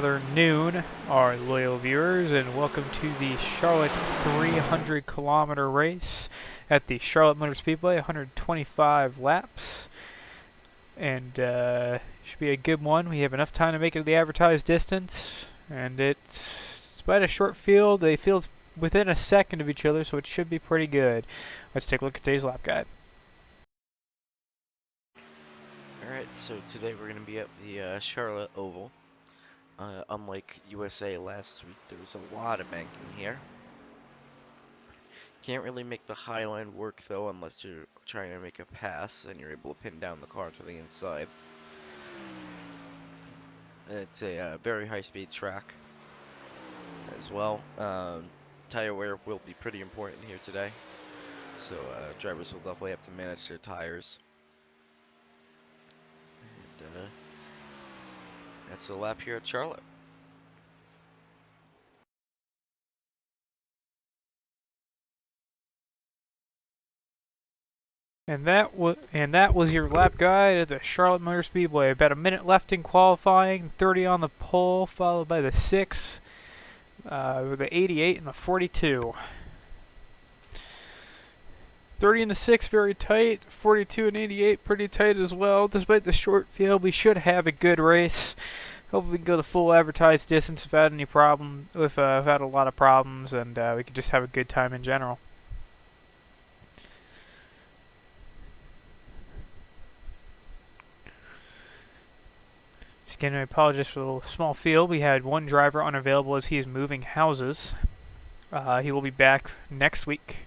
another noon, our loyal viewers, and welcome to the Charlotte 300-kilometer race at the Charlotte Motor Speedway, 125 laps. And should be a good one. We have enough time to make it to the advertised distance, and despite a short field, they field within a second of each other, so it should be pretty good. Let's take a look at today's lap guide. Alright, so today we're going to be at the Charlotte Oval. Unlike USA last week, there was a lot of banking here. Can't really make the high line work though unless you're trying to make a pass and you're able to pin down the car to the inside. It's a very high speed track as well. Tire wear will be pretty important here today, so drivers will definitely have to manage their tires. And that's the lap here at Charlotte. And that was your lap guide at the Charlotte Motor Speedway. About a minute left in qualifying, 30 on the pole, followed by the 6, with the 88 and the 42. 30 and the 6 very tight, 42 and 88 pretty tight as well. Despite the short field, we should have a good race. Hopefully we can go the full advertised distance without any problem, without a lot of problems, and we can just have a good time in general. Again, I apologize for the small field. We had one driver unavailable as he is moving houses. He will be back next week.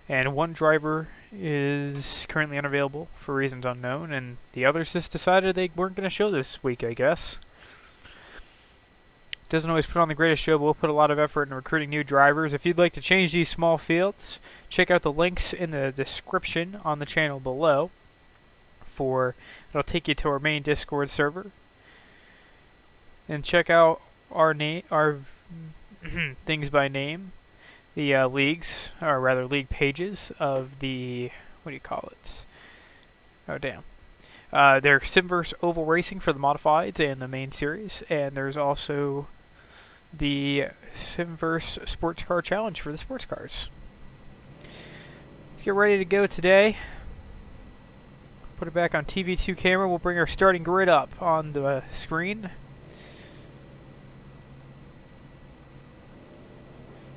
And one driver is currently unavailable for reasons unknown, and the others just decided they weren't going to show this week, I guess. Doesn't always put on the greatest show, but we'll put a lot of effort in recruiting new drivers. If you'd like to change these small fields, check out the links in the description on the channel below. It'll take you to our main Discord server. And check out our things by name, the leagues, or rather league pages of the, what do you call it? Oh, damn. There's Simverse Oval Racing for the Modifieds and the main series, and there's also the Simverse Sports Car Challenge for the sports cars. Let's get ready to go today. Put it back on TV2 camera. We'll bring our starting grid up on the screen.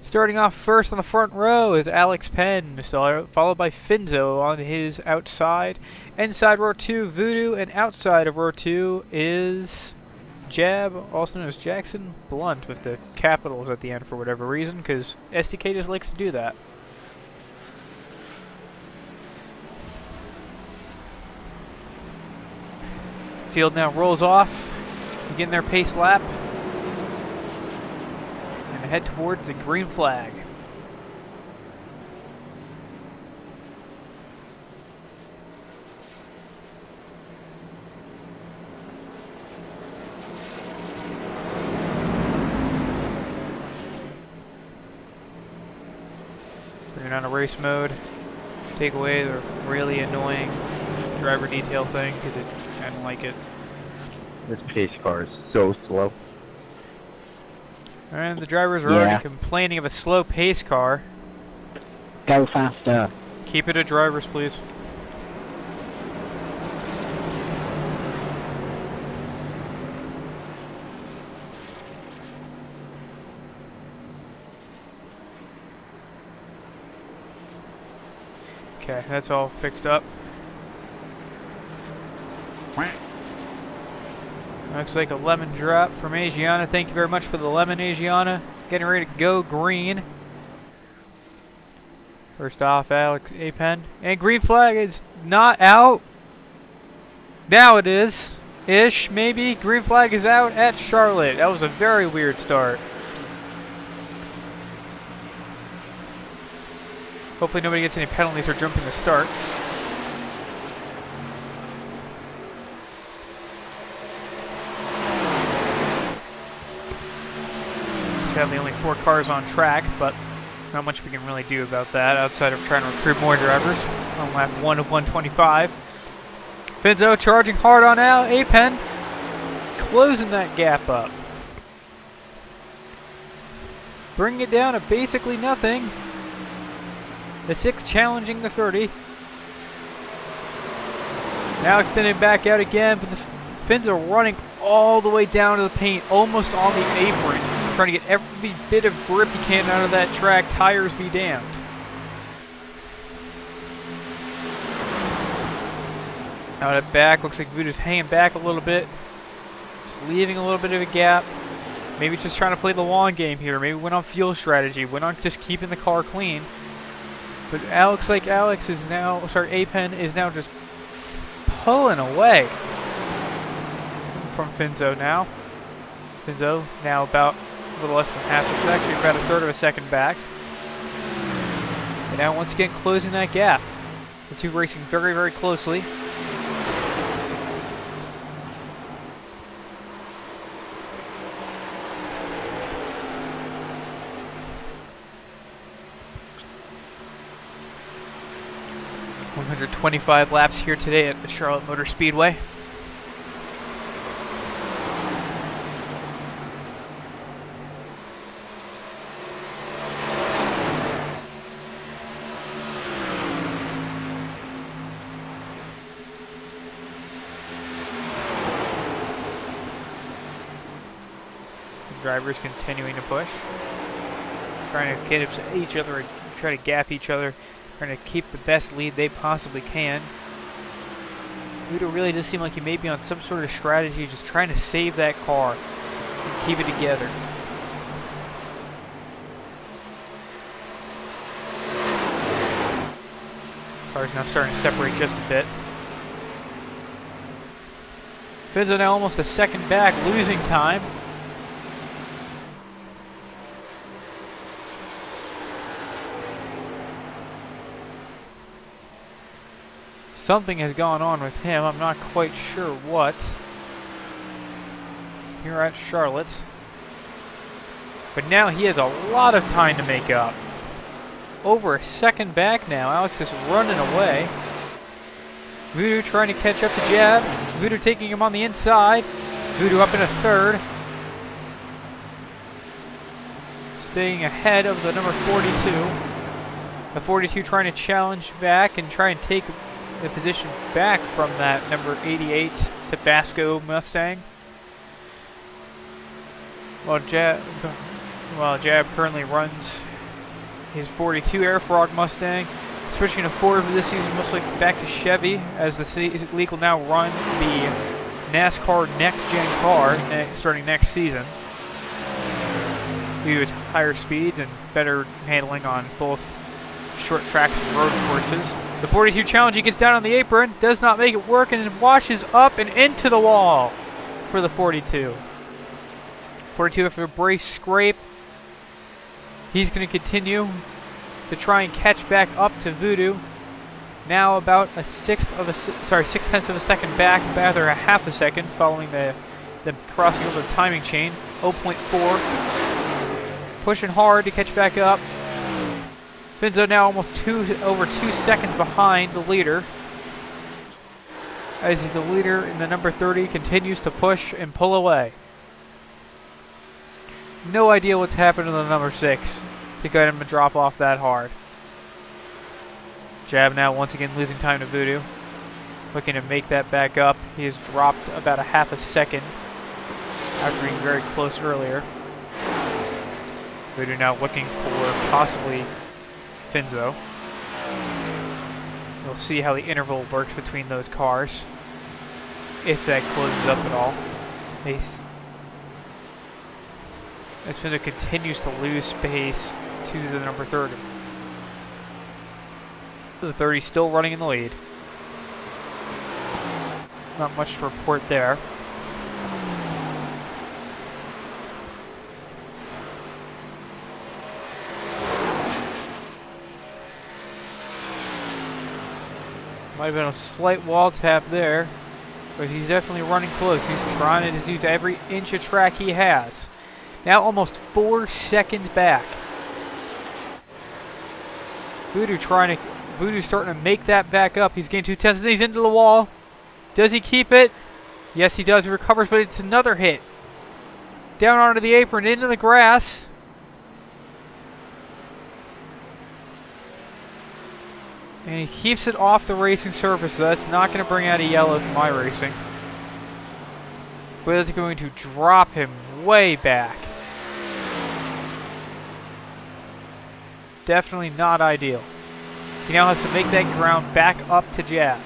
Starting off first on the front row is Alex Penn, followed by Finzo on his outside. Inside row 2, Voodoo, and outside of row 2 is Jab, also known as Jackson Blunt, with the capitals at the end for whatever reason, because SDK just likes to do that. Field now rolls off, begin their pace lap, and head towards the green flag. Bring it on a race mode. Take away the really annoying driver detail thing, because I don't like it. This pace car is so slow. And the drivers are already complaining of a slow pace car. Go faster. Keep it at drivers, please. Okay, that's all fixed up. Looks like a lemon drop from Asiana. Thank you very much for the lemon, Asiana. Getting ready to go green. First off, Alex Apen. And green flag is not out. Now it is. Ish, maybe. Green flag is out at Charlotte. That was a very weird start. Hopefully nobody gets any penalties for jumping the start. Sadly, only 4 cars on track, but not much we can really do about that outside of trying to recruit more drivers on lap 1 of 125. Finzo charging hard on Apen, closing that gap up. bringing it down to basically nothing. The 6 challenging the 30. Now extending back out again, but the Finns are running all the way down to the paint, almost on the apron, trying to get every bit of grip he can out of that track. Tires be damned. Out at back, looks like Voodoo's hanging back a little bit. Just leaving a little bit of a gap. Maybe just trying to play the long game here. Maybe went on fuel strategy. Went on just keeping the car clean. But Alex is now, Apen is now just pulling away from Finzo now. Finzo now about a little less than half. It's actually about a third of a second back. And now once again closing that gap. The two racing very, very closely. .125 laps here today at the Charlotte Motor Speedway. The drivers continuing to push, trying to get each other, try to gap each other, trying to keep the best lead they possibly can. Voodoo really does seem like he may be on some sort of strategy, just trying to save that car and keep it together. Car's now starting to separate just a bit. Finzo now almost a second back, losing time. Something has gone on with him. I'm not quite sure what. Here at Charlotte. But now he has a lot of time to make up. Over a second back now. Alex is running away. Voodoo trying to catch up to Jab. Voodoo taking him on the inside. Voodoo up in a third. Staying ahead of the number 42. The 42 trying to challenge back and try and take the position back from that number 88 Tabasco Mustang. While Jab currently runs his 42 Air Frog Mustang, switching to Ford for this season, most likely back to Chevy, as the league will now run the NASCAR Next Gen car starting next season, due to its higher speeds and better handling on both short tracks and road courses. The 42 challenge, he gets down on the apron, does not make it work, and washes up and into the wall for the 42. 42 after a brace scrape. He's going to continue to try and catch back up to Voodoo. Now about a six tenths of a second back, rather a half a second, following the crossing over the timing chain. 0.4. Pushing hard to catch back up. Finzo now almost over 2 seconds behind the leader, as the leader in the number 30 continues to push and pull away. No idea what's happened to the number 6 to get him to drop off that hard. Jab now once again losing time to Voodoo, looking to make that back up. He has dropped about a half a second after being very close earlier. Voodoo now looking for possibly Finzo. We'll see how the interval works between those cars, if that closes up at all. As Finzo continues to lose space to the number 30. The 30 still running in the lead. Not much to report there. Might have been a slight wall tap there, but he's definitely running close. He's trying to use every inch of track he has. Now almost 4 seconds back. Voodoo's starting to make that back up. He's getting 2 tenths, and he's into the wall. Does he keep it? Yes, he does. He recovers, but it's another hit. Down onto the apron, into the grass. And he keeps it off the racing surface, so that's not going to bring out a yellow for my racing. But it's going to drop him way back. Definitely not ideal. He now has to make that ground back up to jab.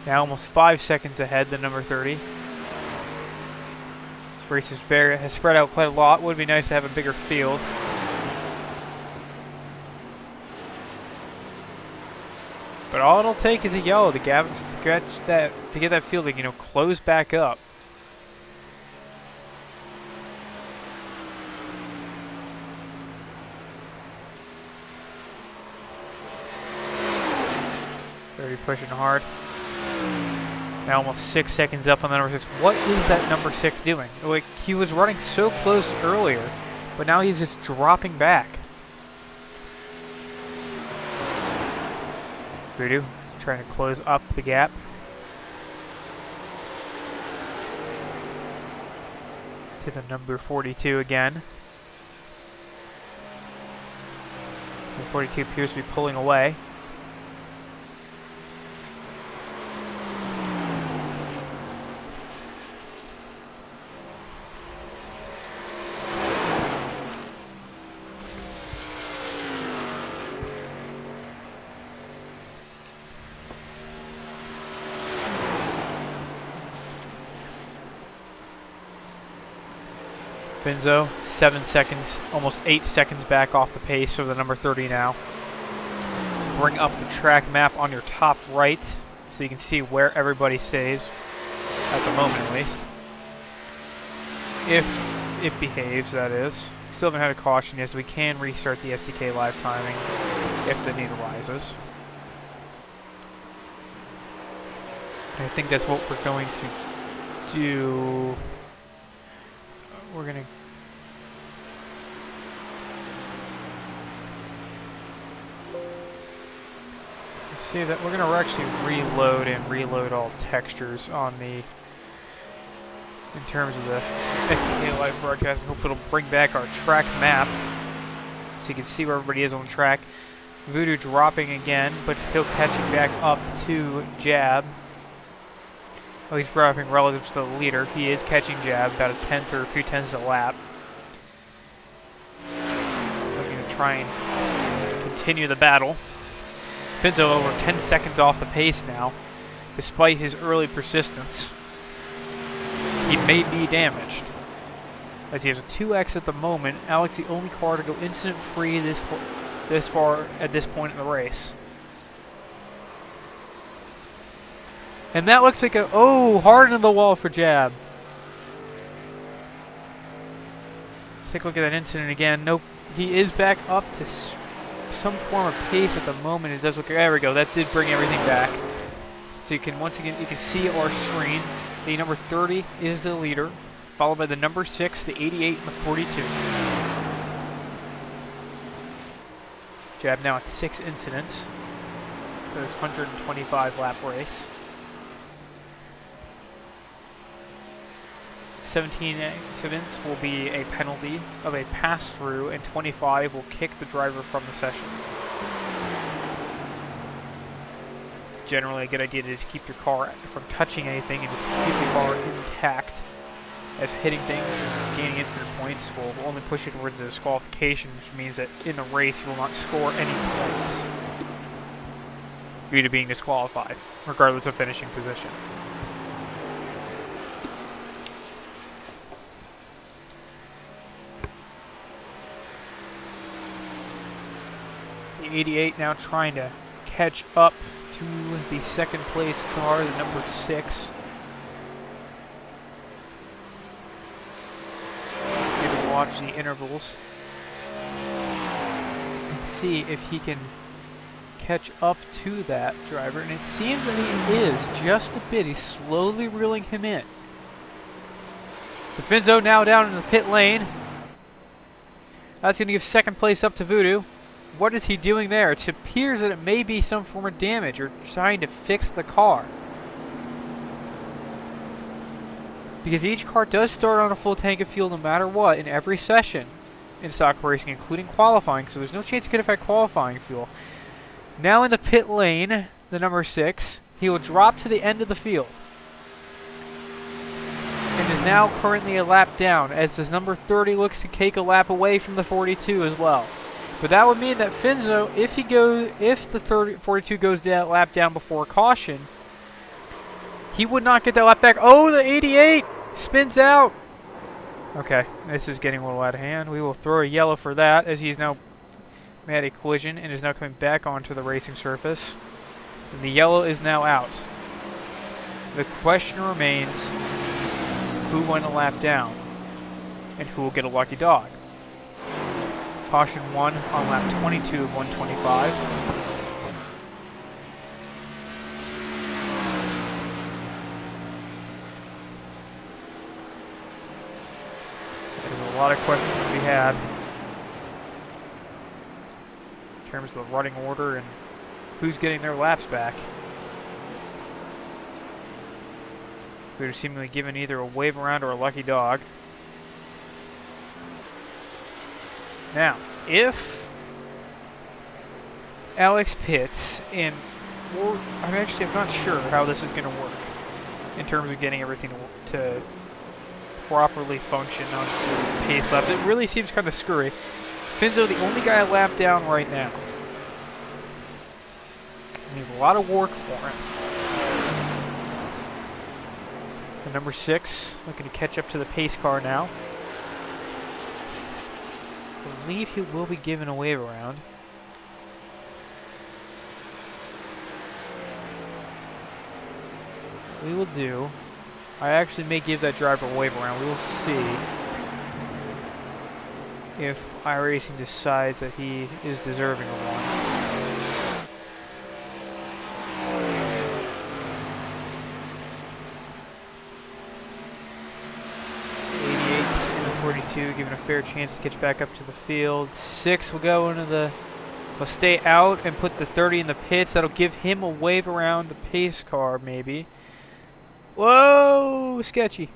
Now almost 5 seconds ahead than number 30. This race has spread out quite a lot. Would be nice to have a bigger field. But all it'll take is a yellow to get that field to, close back up. Already pushing hard. Now almost 6 seconds up on the number 6. What is that number 6 doing? Like, he was running so close earlier, but now he's just dropping back. Voodoo trying to close up the gap. To the number 42 again. And 42 appears to be pulling away. Finzo, 7 seconds, almost 8 seconds back off the pace of the number 30 now. Bring up the track map on your top right so you can see where everybody stays, at the moment at least. If it behaves, that is. Still haven't had a caution yet, so we can restart the SDK live timing if the need arises. I think that's what we're going to do. We're gonna see that we're gonna actually reload all textures on the in terms of the SDK live broadcasting. Hopefully it'll bring back our track map so you can see where everybody is on the track. Voodoo dropping again, but still catching back up to Jab. Oh, he's dropping relative to the leader. He is catching Jab, about a tenth or a few tenths a lap. Looking to try and continue the battle. Finzo over 10 seconds off the pace now, despite his early persistence. He may be damaged, as he has a 2x at the moment. Alex, the only car to go incident-free this far at this point in the race. And that looks like hard into the wall for Jab. Let's take a look at that incident again. Nope, he is back up to some form of pace at the moment. It does look, there we go, that did bring everything back. So you can, once again, you can see our screen. The number 30 is the leader, followed by the number 6, the 88, and the 42. Jab now at 6 incidents for this 125 lap race. 17 incidents will be a penalty of a pass-through, and 25 will kick the driver from the session. Generally a good idea to just keep your car from touching anything and just keep the car intact, as hitting things and gaining incident points will only push you towards the disqualification, which means that in the race you will not score any points due to being disqualified, regardless of finishing position. The 88 now trying to catch up to the second place car, the number 6. Maybe watch the intervals and see if he can catch up to that driver. And it seems that he is just a bit. He's slowly reeling him in. The Finzo now down in the pit lane. That's going to give second place up to Voodoo. What is he doing there? It appears that it may be some form of damage or trying to fix the car. Because each car does start on a full tank of fuel no matter what in every session in stock racing, including qualifying, so there's no chance he could have had qualifying fuel. Now in the pit lane, the number 6, he will drop to the end of the field. And is now currently a lap down, as this number 30 looks to take a lap away from the 42 as well. But that would mean that Finzo, if the 42 goes down, lap down before caution, he would not get that lap back. Oh, the 88 spins out. Okay, this is getting a little out of hand. We will throw a yellow for that, as he's now had a collision and is now coming back onto the racing surface. And the yellow is now out. The question remains, who went a lap down? And who will get a lucky dog? Caution 1 on lap 22 of 125. There's a lot of questions to be had in terms of the running order and who's getting their laps back. They're seemingly given either a wave around or a lucky dog. Now, if Alex pits and I'm not sure how this is going to work in terms of getting everything to properly function on the pace laps. It really seems kind of screwy. Finzo, the only guy lap down right now. We have a lot of work for him. And number 6, looking to catch up to the pace car now. I believe he will be given a wave around. We will do. I actually may give that driver a wave around. We will see if iRacing decides that he is deserving of one. Given a fair chance to catch back up to the field. 6 will go into the... Will stay out and put the 30 in the pits. That'll give him a wave around the pace car, maybe. Whoa! Sketchy.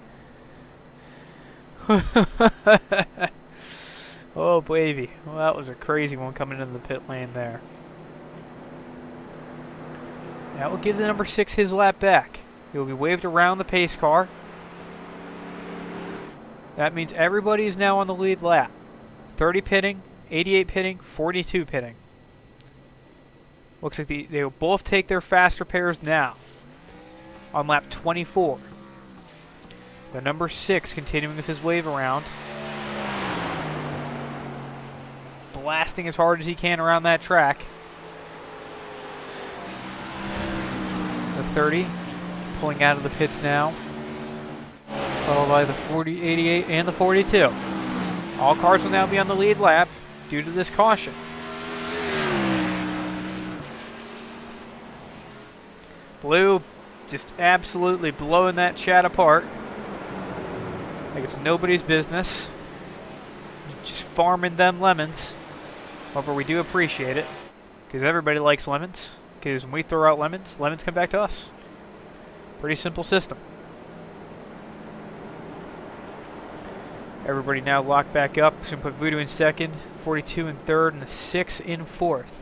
Oh, baby. Well, that was a crazy one coming into the pit lane there. That will give the number 6 his lap back. He will be waved around the pace car. That means everybody is now on the lead lap. 30 pitting, 88 pitting, 42 pitting. Looks like they will both take their fast repairs now. On lap 24. The number 6 continuing with his wave around. Blasting as hard as he can around that track. The 30 pulling out of the pits now. Followed by the 40, 88, and the 42. All cars will now be on the lead lap due to this caution. Blue just absolutely blowing that chat apart. Like it's nobody's business. Just farming them lemons. However, we do appreciate it. Because everybody likes lemons. Because when we throw out lemons, lemons come back to us. Pretty simple system. Everybody now locked back up. So we put Voodoo in second, 42 in third, and the 6 in fourth.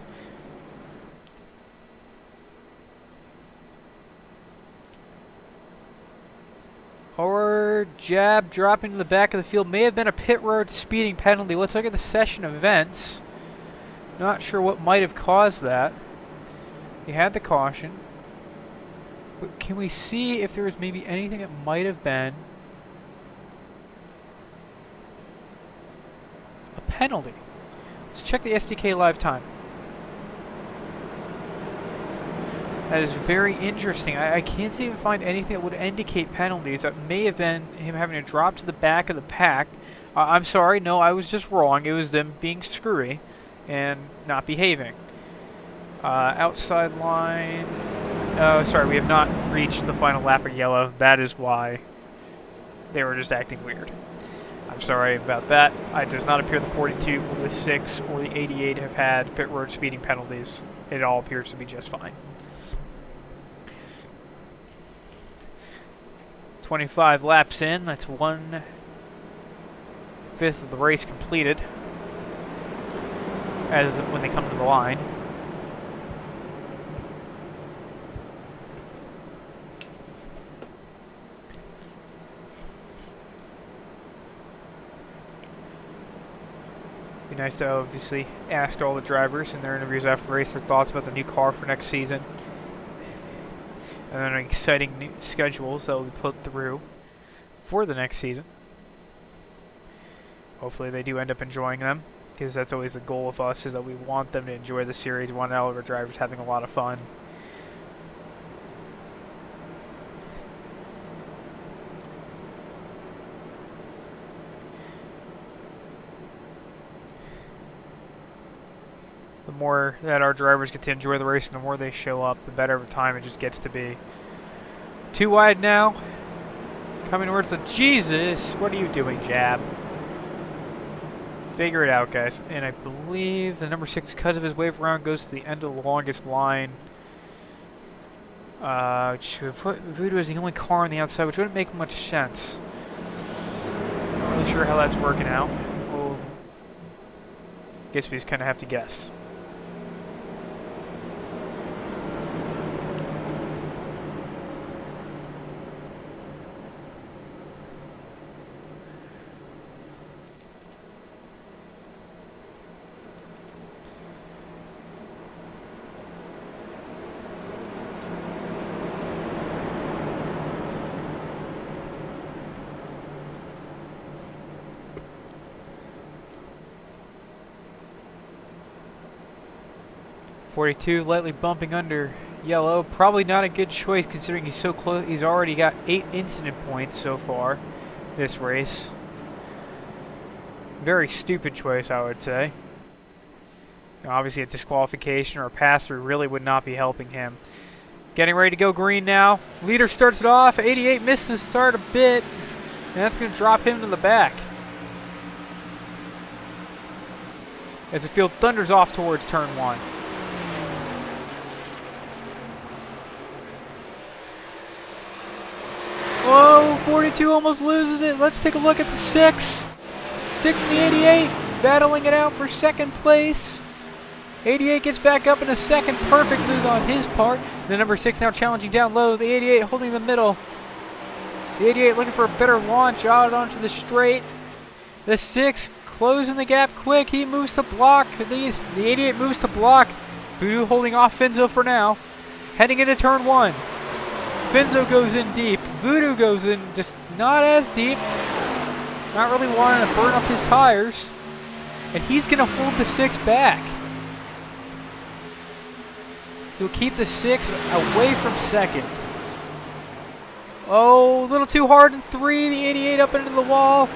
Or jab dropping to the back of the field. May have been a pit road speeding penalty. Let's look at the session events. Not sure what might have caused that. He had the caution. But can we see if there was maybe anything that might have been penalty? Let's check the SDK live time. That is very interesting. I can't even find anything that would indicate penalties. That may have been him having to drop to the back of the pack. I'm sorry, no, I was just wrong. It was them being screwy and not behaving. Outside line. Oh, sorry, we have not reached the final lap of yellow. That is why they were just acting weird. I'm sorry about that. It does not appear the 42 or the 6 or the 88 have had pit road speeding penalties. It all appears to be just fine. 25 laps in. That's 1/5 of the race completed. As when they come to the line. Be nice to obviously ask all the drivers in their interviews after the race their thoughts about the new car for next season. And then exciting new schedules that will be put through for the next season. Hopefully they do end up enjoying them, because that's always the goal of us, is that we want them to enjoy the series. We want all of our drivers having a lot of fun. The more that our drivers get to enjoy the race and the more they show up, the better of a time it just gets to be. Too wide now. Coming towards the... Jesus! What are you doing, Jab? Figure it out, guys. And I believe the number 6, because of his wave around, goes to the end of the longest line. Which would put Voodoo as the only car on the outside, which wouldn't make much sense. Not really sure how that's working out. Well, guess we just kind of have to guess. 42 lightly bumping under yellow. Probably not a good choice considering he's so close. He's already got 8 incident points so far this race. Very stupid choice, I would say. Obviously a disqualification or a pass-through really would not be helping him. Getting ready to go green now. Leader starts it off. 88 missed the start a bit, and that's going to drop him to the back. As the field thunders off towards turn 1. Whoa, 42 almost loses it. Let's take a look at the 6. 6 and the 88 battling it out for second place. 88 gets back up in a second. Perfect move on his part. The number 6 now challenging down low. The 88 holding the middle. The 88 looking for a better launch out onto the straight. The 6 closing the gap quick. He moves to block. The 88 moves to block. Voodoo holding off Finzo for now. Heading into turn 1. Finzo goes in deep. Voodoo goes in just not as deep. Not really wanting to burn up his tires. And he's going to hold the 6 back. He'll keep the 6 away from second. Oh, a little too hard in 3. The 88 up into the wall.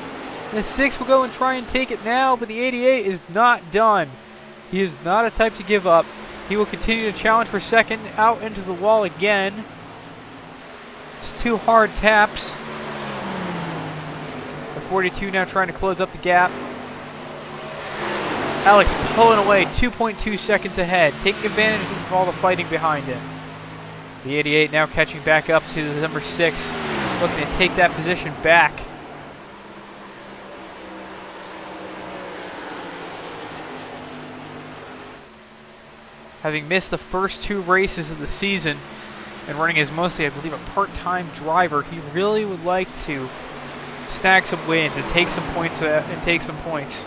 The 6 will go and try and take it now, but the 88 is not done. He is not a type to give up. He will continue to challenge for second, out into the wall again. It's 2 hard taps. The 42 now trying to close up the gap. Alex pulling away, 2.2 seconds ahead, taking advantage of all the fighting behind him. The 88 now catching back up to the number 6, looking to take that position back. Having missed the first 2 races of the season and running as mostly, I believe, a part-time driver, he really would like to snag some wins and take some points.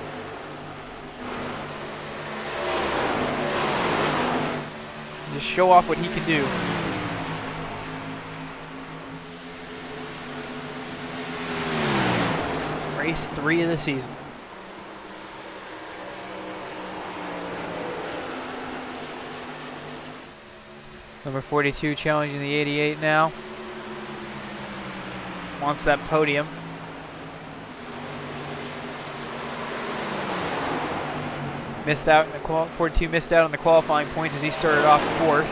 Just show off what he can do. Race 3 of the season. Number 42 challenging the 88 now. Wants that podium. Missed out in the 42 missed out on the qualifying points as he started off 4th.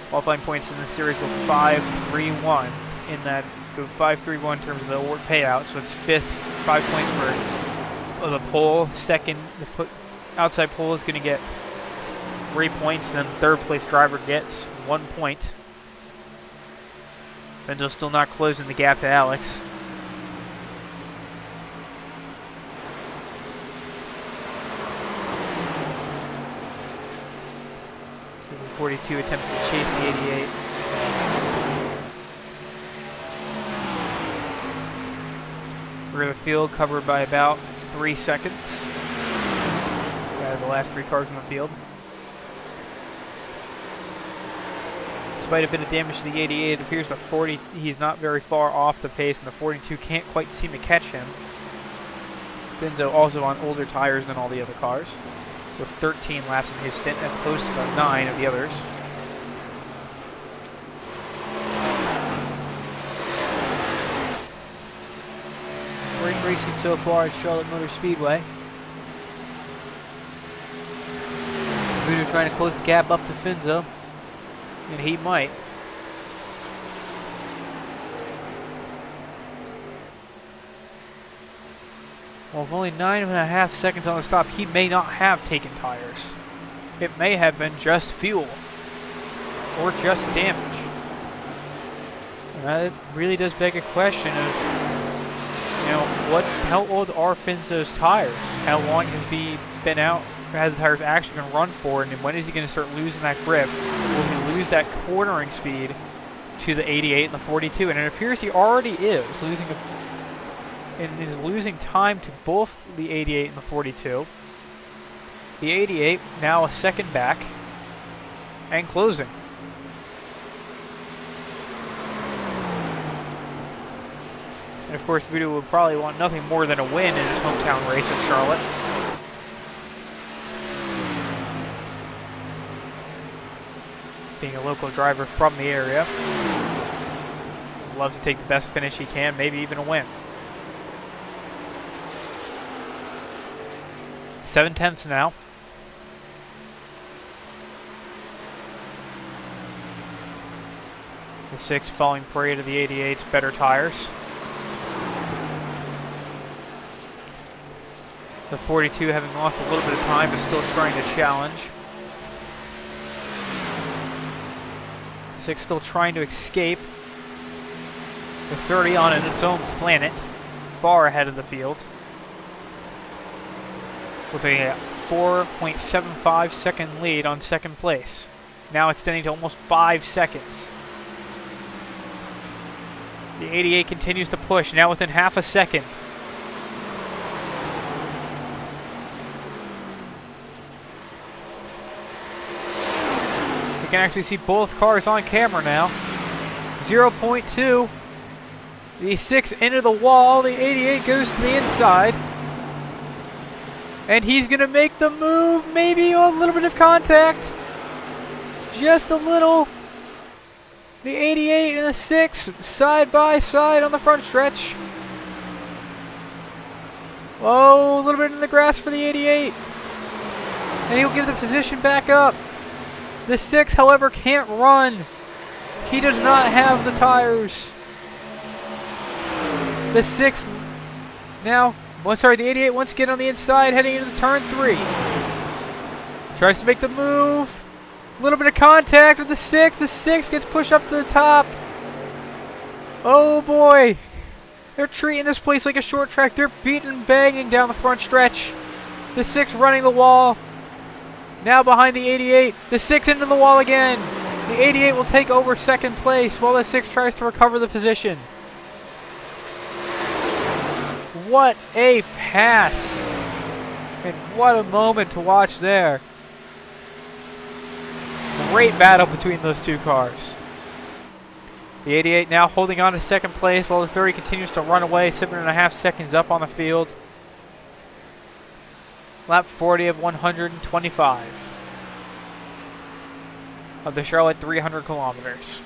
Qualifying points in the series go 5-3-1 in that go 5-3-1 in terms of the award payout. So it's fifth, 5 points for the pole. Second, the outside pole is going to get 3 points. Then third place driver gets 1 point. Benzo's still not closing the gap to Alex. So the 42 attempts to chase the 88. Rear of the field covered by about 3 seconds. The last 3 cars in the field. Despite a bit of damage to the 88, it appears that 40, he's not very far off the pace, and the 42 can't quite seem to catch him. Finzo also on older tires than all the other cars, with 13 laps in his stint as opposed to the 9 of the others. Ring racing so far at Charlotte Motor Speedway. Voodoo trying to close the gap up to Finzo, and he might. Well, with only 9.5 seconds on the stop, he may not have taken tires. It may have been just fuel, or just damage. And that really does beg a question of, you know, how old are Finzo's tires? How long has he been out? Have the tires actually been run for, and when is he going to start losing that grip? Will he lose that cornering speed to the 88 and the 42? And it appears he already is losing time to both the 88 and the 42. The 88 now a second back and closing. And of course, Voodoo would probably want nothing more than a win in his hometown race at Charlotte. Being a local driver from the area, loves to take the best finish he can, maybe even a win. 7/10 now. The 6 falling prey to the 88's better tires. The 42, having lost a little bit of time, is still trying to challenge. 6 still trying to escape. The 30 on its own planet, far ahead of the field, with a 4.75 second lead on second place, now extending to almost 5 seconds. The 88 continues to push, now within half a second. You can actually see both cars on camera now. 0.2. The 6 into the wall. The 88 goes to the inside. And he's going to make the move. Maybe a little bit of contact. Just a little. The 88 and the 6 side by side on the front stretch. Oh, a little bit in the grass for the 88. And he'll give the position back up. The 6, however, can't run. He does not have the tires. The 6 now, the 88 once again on the inside, heading into the turn 3. Tries to make the move. A little bit of contact with the 6. The 6 gets pushed up to the top. Oh boy. They're treating this place like a short track. They're beating and banging down the front stretch. The 6 running the wall. Now behind the 88, the 6 into the wall again. The 88 will take over second place while the 6 tries to recover the position. What a pass. And what a moment to watch there. Great battle between those two cars. The 88 now holding on to second place while the 30 continues to run away, 7.5 seconds up on the field. Lap 40 of 125 of the Charlotte 300 kilometers.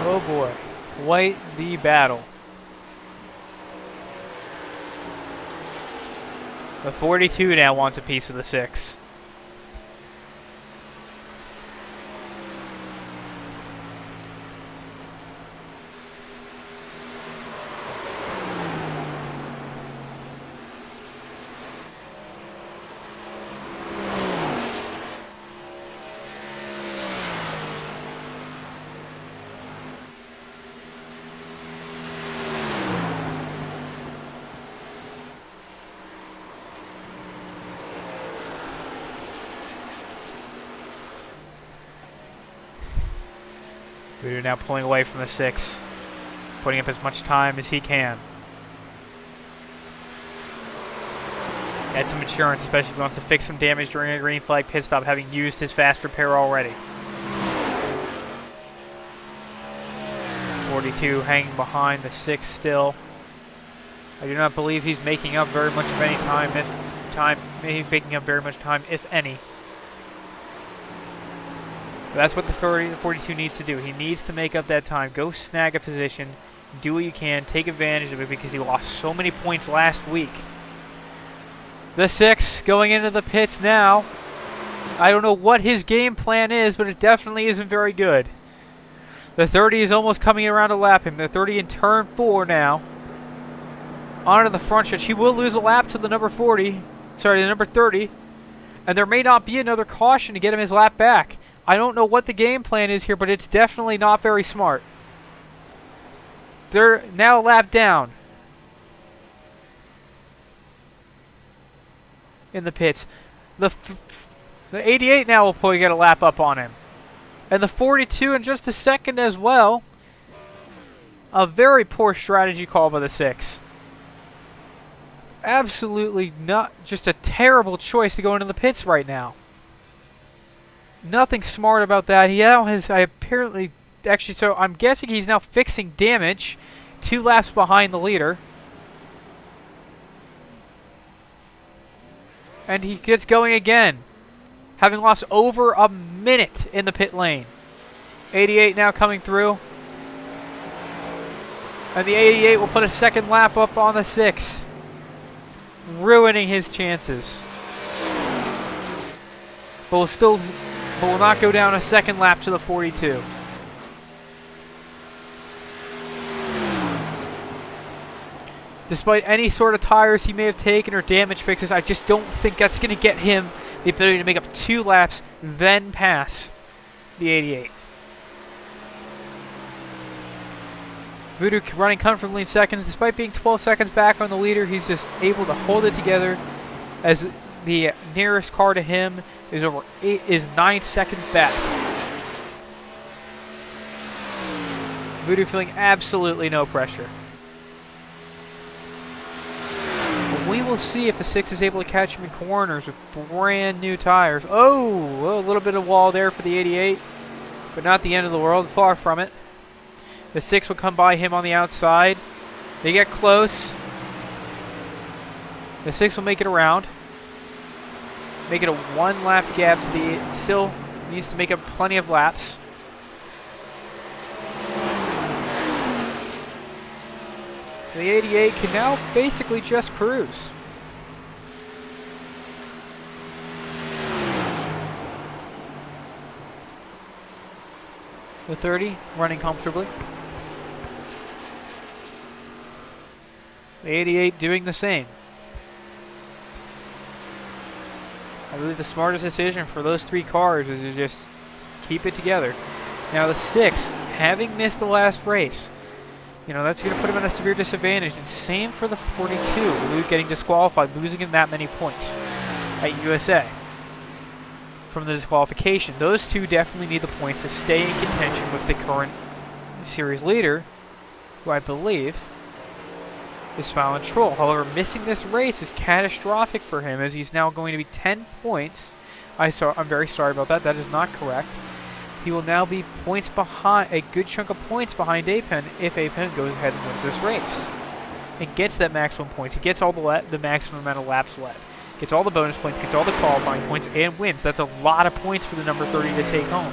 Oh boy, quite the battle. The 42 now wants a piece of the 6. Voodoo now pulling away from the 6, putting up as much time as he can. Get some insurance, especially if he wants to fix some damage during a green flag pit stop, having used his fast repair already. 42 hanging behind the 6 still. I do not believe he's making up very much of any time, making up very much time, if any. But that's what the 42 needs to do. He needs to make up that time. Go snag a position. Do what you can. Take advantage of it because he lost so many points last week. The 6 going into the pits now. I don't know what his game plan is, but it definitely isn't very good. The 30 is almost coming around to lap him. The 30 in turn 4 now. Onto the front stretch. He will lose a lap to the number 40. Sorry, the number 30. And there may not be another caution to get him his lap back. I don't know what the game plan is here, but it's definitely not very smart. They're now a lap down in the pits. The 88 now will probably get a lap up on him. And the 42 in just a second as well. A very poor strategy call by the 6. Absolutely not, just a terrible choice to go into the pits right now. Nothing smart about that. He now has, so I'm guessing he's now fixing damage 2 laps behind the leader. And he gets going again, having lost over a minute in the pit lane. 88 now coming through. And the 88 will put a second lap up on the 6, ruining his chances. But will not go down a second lap to the 42. Despite any sort of tires he may have taken or damage fixes, I just don't think that's going to get him the ability to make up 2 laps, then pass the 88. Voodoo running comfortably in seconds. Despite being 12 seconds back on the leader, he's just able to hold it together as the nearest car to him is 9 seconds back. Voodoo feeling absolutely no pressure. But we will see if the 6 is able to catch him in corners with brand new tires. Oh, a little bit of wall there for the 88, but not the end of the world, far from it. The 6 will come by him on the outside. They get close. The 6 will make it around. Make it a 1 lap gap to the 8. Still needs to make up plenty of laps. The 88 can now basically just cruise. The 30 running comfortably. The 88 doing the same. I believe the smartest decision for those 3 cars is to just keep it together. Now the 6, having missed the last race, that's going to put him at a severe disadvantage. And same for the 42, getting disqualified, losing him that many points at USA from the disqualification. Those 2 definitely need the points to stay in contention with the current series leader, who I believe is Smile and Troll. However, missing this race is catastrophic for him, as he's now going to be 10 points. I'm very sorry about that. That is not correct. He will now be points behind, a good chunk of points behind Apen if Apen goes ahead and wins this race and gets that maximum points. He gets all the maximum amount of laps led, gets all the bonus points, gets all the qualifying points, and wins. That's a lot of points for the number 30 to take home.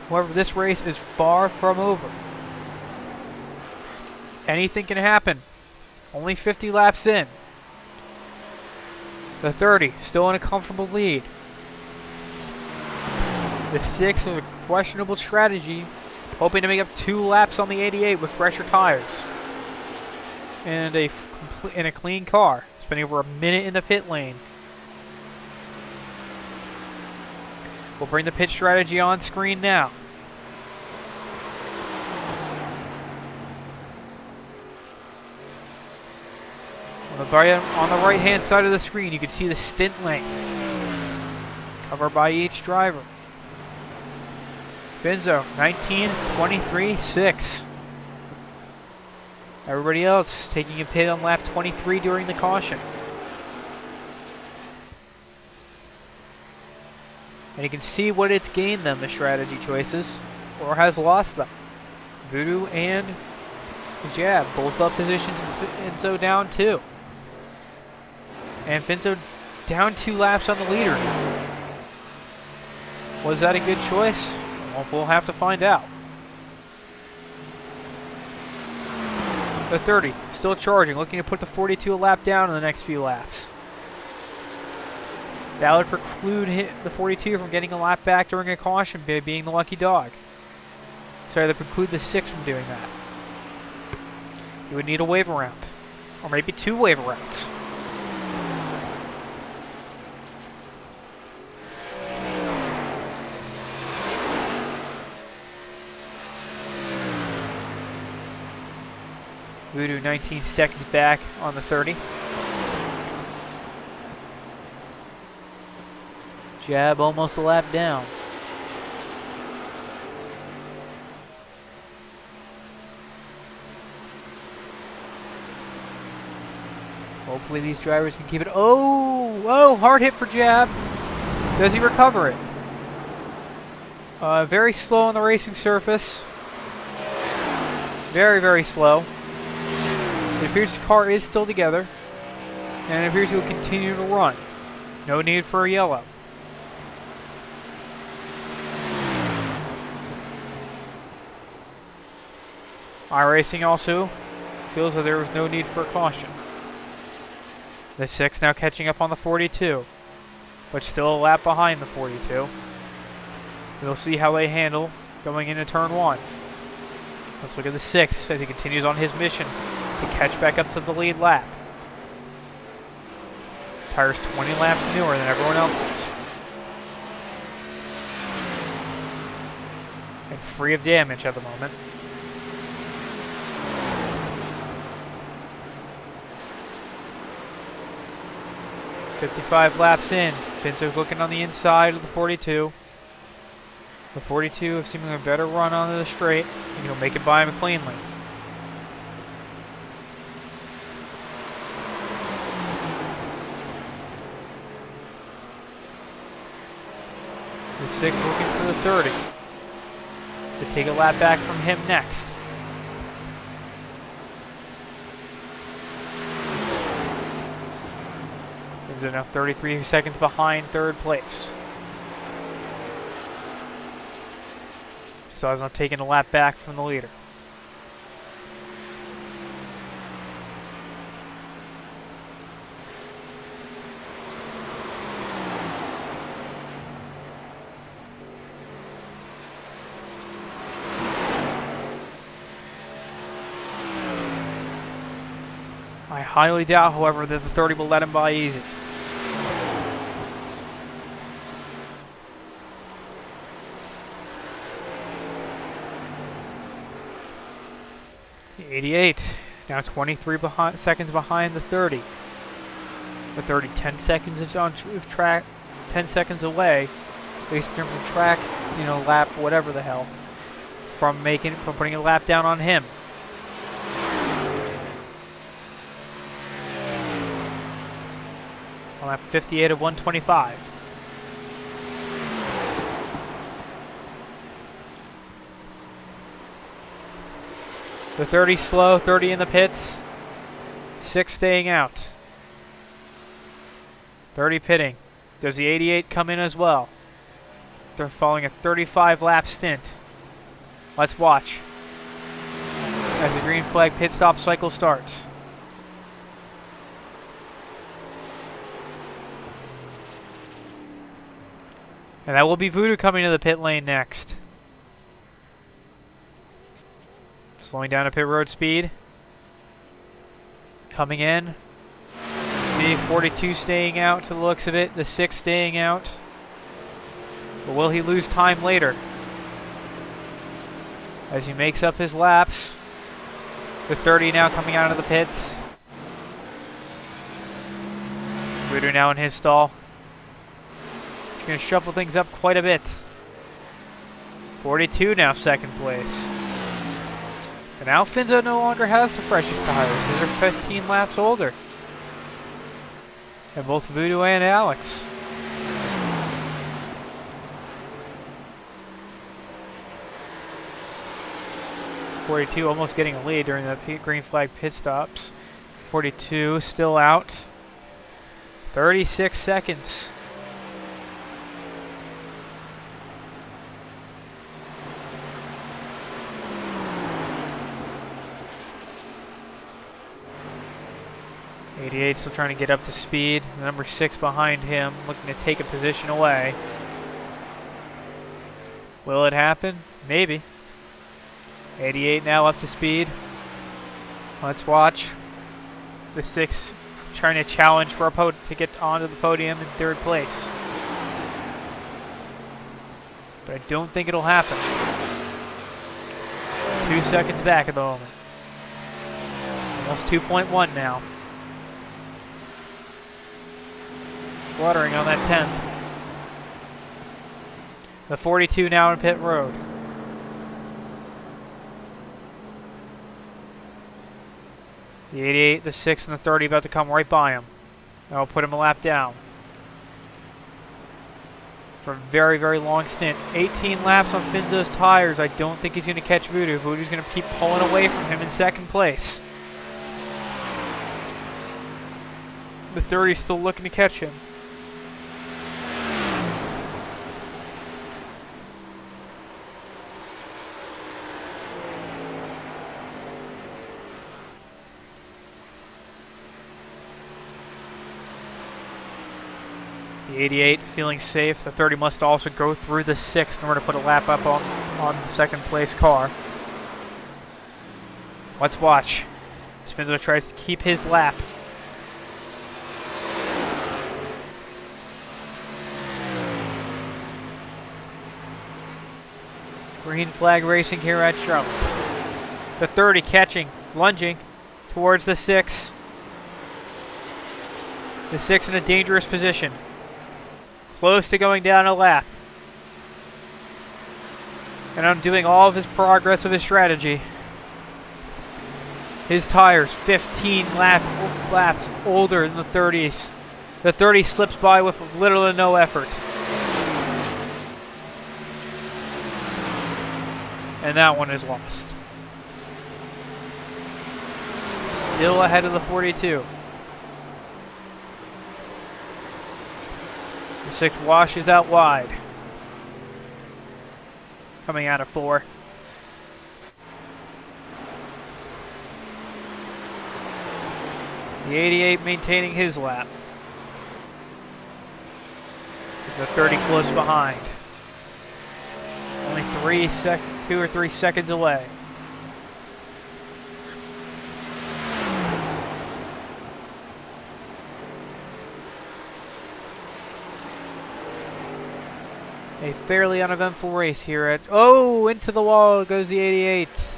However, this race is far from over. Anything can happen. Only 50 laps in. The 30 still in a comfortable lead. The 6 with a questionable strategy, hoping to make up 2 laps on the 88 with fresher tires. And a clean car, spending over a minute in the pit lane. We'll bring the pit strategy on screen now. On the right-hand side of the screen, you can see the stint length covered by each driver. Benzo, 19, 23, 6. Everybody else taking a pit on lap 23 during the caution. And you can see what it's gained them, the strategy choices, or has lost them. Voodoo and Jab, both up positions, and so down 2. And Finzo down 2 laps on the leader. Was that a good choice? Well, we'll have to find out. The 30, still charging, looking to put the 42 a lap down in the next few laps. That would preclude the 42 from getting a lap back during a caution, being the lucky dog. Sorry, that preclude the 6 from doing that. You would need a wave around, or maybe 2 wave arounds. Voodoo 19 seconds back on the 30. Jab almost a lap down. Hopefully these drivers can keep it. Oh, hard hit for Jab. Does he recover it? Very slow on the racing surface. Very, very slow. It appears the car is still together, and it appears he will continue to run. No need for a yellow. iRacing also feels that there was no need for a caution. The 6 now catching up on the 42, but still a lap behind the 42. We'll see how they handle going into turn 1. Let's look at the 6 as he continues on his mission to catch back up to the lead lap. Tires 20 laps newer than everyone else's. And free of damage at the moment. "55 laps in. Finzo's looking on the inside of the 42. The 42 have seemingly a better run onto the straight, and he'll make it by him cleanly. The 6 looking for the 30 to take a lap back from him next. He's enough 33 seconds behind third place. So he's not taking a lap back from the leader. I highly doubt, however, that the 30 will let him by easy. The 88, now 23 seconds behind the 30. The 30, 10 seconds on track, 10 seconds away, at least in terms of track, lap, whatever the hell, from putting a lap down on him. On lap 58 of 125. The 30 slow, 30 in the pits, 6 staying out. 30 pitting. Does the 88 come in as well? They're following a 35 lap stint. Let's watch as the green flag pit stop cycle starts. And that will be Voodoo coming to the pit lane next. Slowing down to pit road speed. Coming in. See, 42 staying out to the looks of it. The 6 staying out. But will he lose time later? As he makes up his laps. The 30 now coming out of the pits. Voodoo now in his stall. He's going to shuffle things up quite a bit. 42 now second place. And now Finzo no longer has the freshest tires. His are 15 laps older. And both Voodoo and Alex. .42 almost getting a lead during the green flag pit stops. 42 still out. 36 seconds. .88 still trying to get up to speed. The number 6 behind him looking to take a position away. Will it happen? Maybe. .88 now up to speed. Let's watch. The 6 trying to challenge for to get onto the podium in 3rd place. But I don't think it'll happen. 2 seconds back at the moment. Almost 2.1 now. Fluttering on that 10th. The 42 now in pit road. The 88, the 6, and the 30 about to come right by him. That'll put him a lap down. For a very, very long stint. 18 laps on Finzo's tires. I don't think he's going to catch Voodoo. Voodoo's going to keep pulling away from him in 2nd place. The 30's still looking to catch him. The 88 feeling safe. The 30 must also go through the 6 in order to put a lap up on the 2nd place car. Let's watch. As Finzo tries to keep his lap. Green flag racing here at Charlotte. The 30 catching, lunging towards the 6. The 6 in a dangerous position. Close to going down a lap. And undoing all of his progress of his strategy. His tires, 15 laps older than the 30s. The 30 slips by with little to no effort. And that one is lost. Still ahead of the 42. The 6 washes out wide. Coming out of 4. The 88 maintaining his lap. The 30 close behind. Only 2 or 3 seconds away. A fairly uneventful race here at... Oh! Into the wall goes the 88.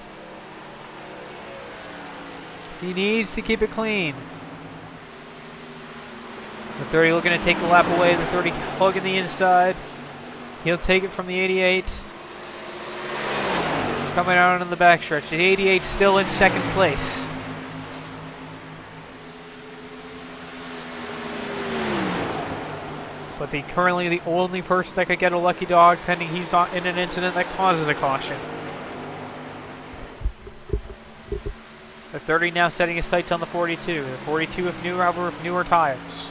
He needs to keep it clean. The 30 looking to take the lap away. The 30 hugging the inside. He'll take it from the 88. Coming out on the backstretch. The 88 still in 2nd place. But currently the only person that could get a lucky dog, pending he's not in an incident that causes a caution. The 30 now setting his sights on the 42. The 42 with newer tires.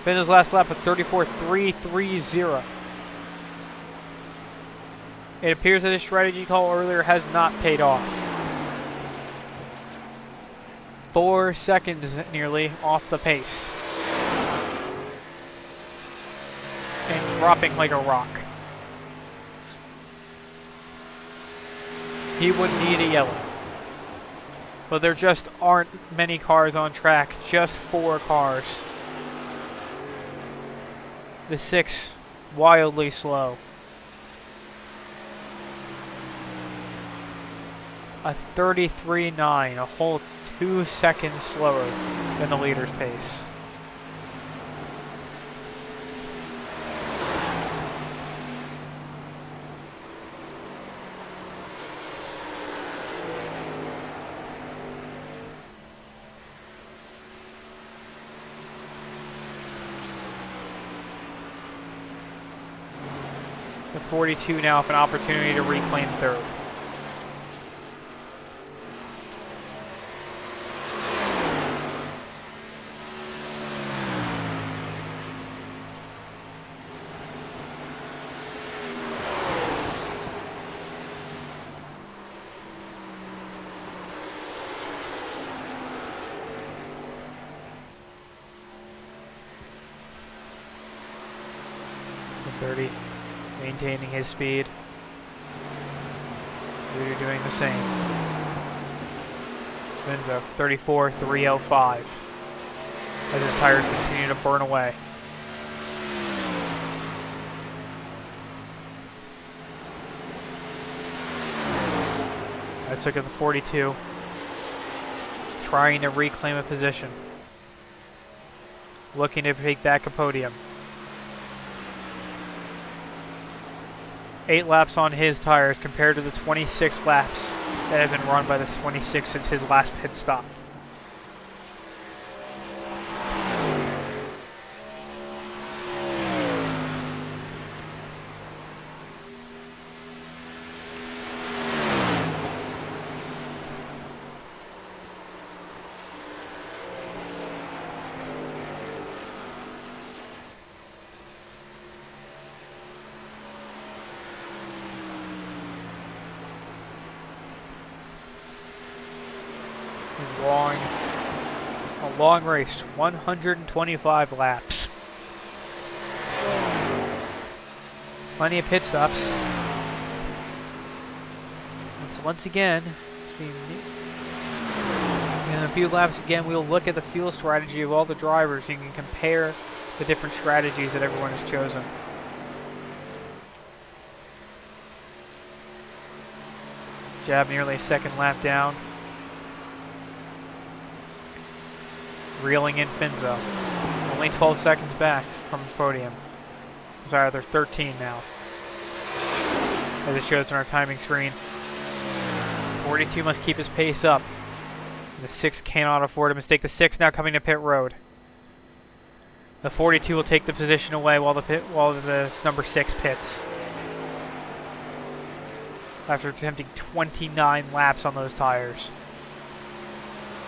Finzo's last lap of 34.330. It appears that his strategy call earlier has not paid off. 4 seconds nearly off the pace. And dropping like a rock. He would need a yellow. But there just aren't many cars on track. Just 4 cars. The 6 wildly slow. A 33.9, a whole 2 seconds slower than the leader's pace. The 42 now have an opportunity to reclaim third. The 30 maintaining his speed. Voodoo doing the same. Benzo 34.305 as his tires continue to burn away. Let's look at the 42, trying to reclaim a position, looking to take back a podium. 8 laps on his tires compared to the 26 laps that have been run by the 26 since his last pit stop. A long race, 125 laps. Plenty of pit stops. And once again, in a few laps again, we'll look at the fuel strategy of all the drivers. You can compare the different strategies that everyone has chosen. Jab nearly a second lap down. Reeling in Finzo. Only 12 seconds back from the podium. Sorry, they're 13 now. As it shows on our timing screen. 42 must keep his pace up. The 6 cannot afford a mistake. The 6 now coming to pit road. The 42 will take the position away while the number 6 pits. After attempting 29 laps on those tires.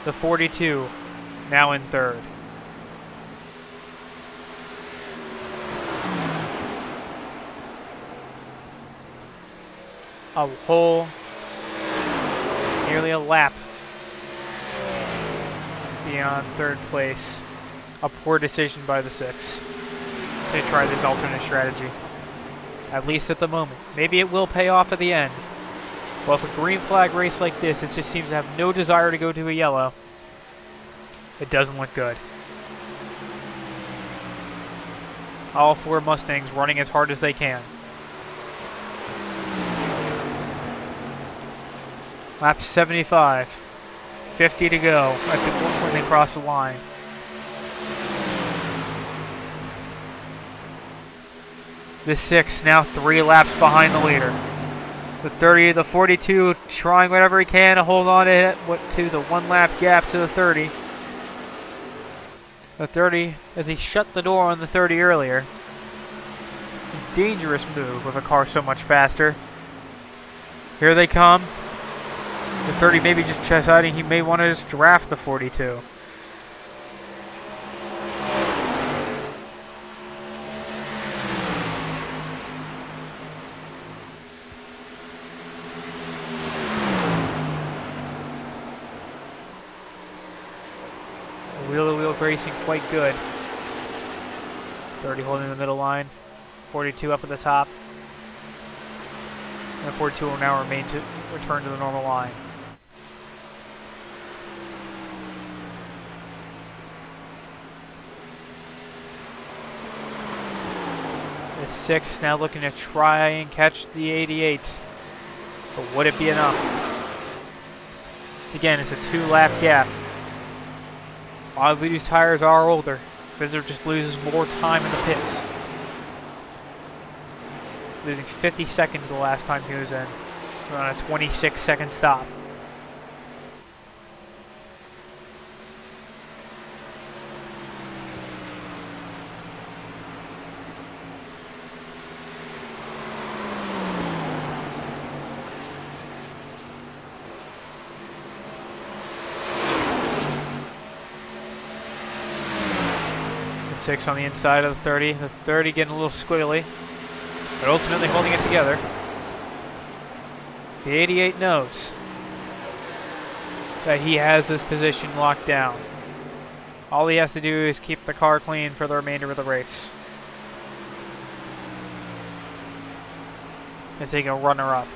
The 42 now in third. A whole, nearly a lap beyond third place. A poor decision by the 6 to try this alternate strategy. At least at the moment. Maybe it will pay off at the end. Well, if a green flag race like this, it just seems to have no desire to go to a yellow. It doesn't look good. All 4 Mustangs running as hard as they can. Lap 75. 50 to go when they cross the line. The 6 now 3 laps behind the leader. The 42 trying whatever he can to hold on to the 1 lap gap to the 30. The 30, as he shut the door on the 30 earlier. A dangerous move with a car so much faster. Here they come. The 30 maybe just deciding he may want to just draft the 42. racing quite good. 30 holding the middle line. 42 up at the top. And 42 will now remain to return to the normal line. The 6 now looking to try and catch the 88. But would it be enough? Again, it's a 2-lap gap. A lot of Voodoo's tires are older. Finzer just loses more time in the pits. Losing 50 seconds the last time he was in. We're on a 26-second stop. The 6 on the inside of the 30. The 30 getting a little squiggly, but ultimately holding it together. The 88 knows that he has this position locked down. All he has to do is keep the car clean for the remainder of the race. And take a runner-up.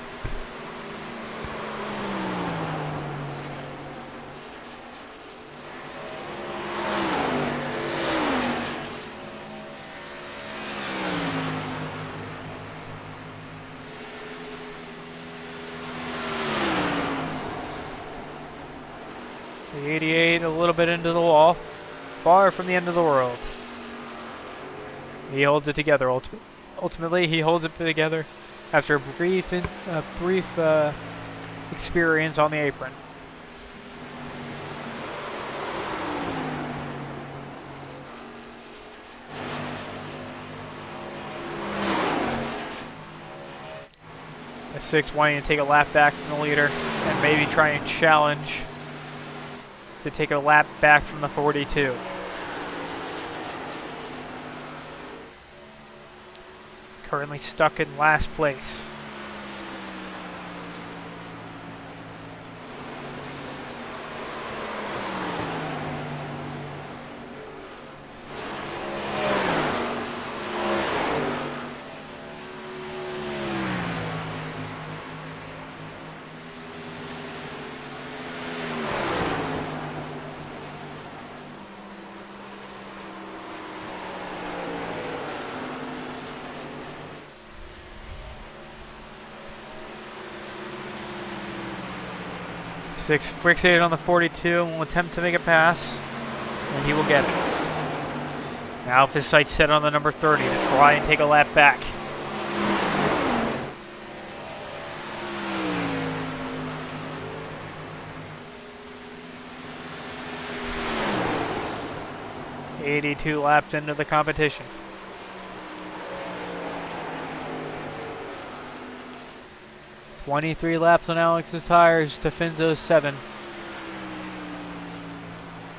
The 88 a little bit into the wall, far from the end of the world. He holds it together. Ultimately, he holds it together after a brief experience on the apron. The 6 wanting to take a lap back from the leader and maybe try and challenge to take a lap back from the 42. Currently stuck in last place. Six fixated on the 42 and will attempt to make a pass, and he will get it. Now his sights set on the number 30 to try and take a lap back. "82 laps into the competition. "23 laps on Alex's tires to Finzo's 7.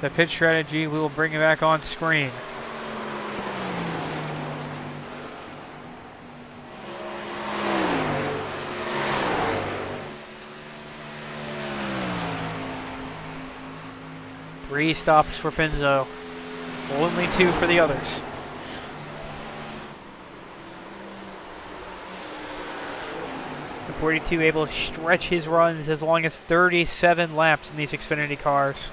The pit strategy, we will bring it back on screen. Three stops for Finzo, only 2 for the others. The 42 able to stretch his runs as long as 37 laps in these Xfinity cars.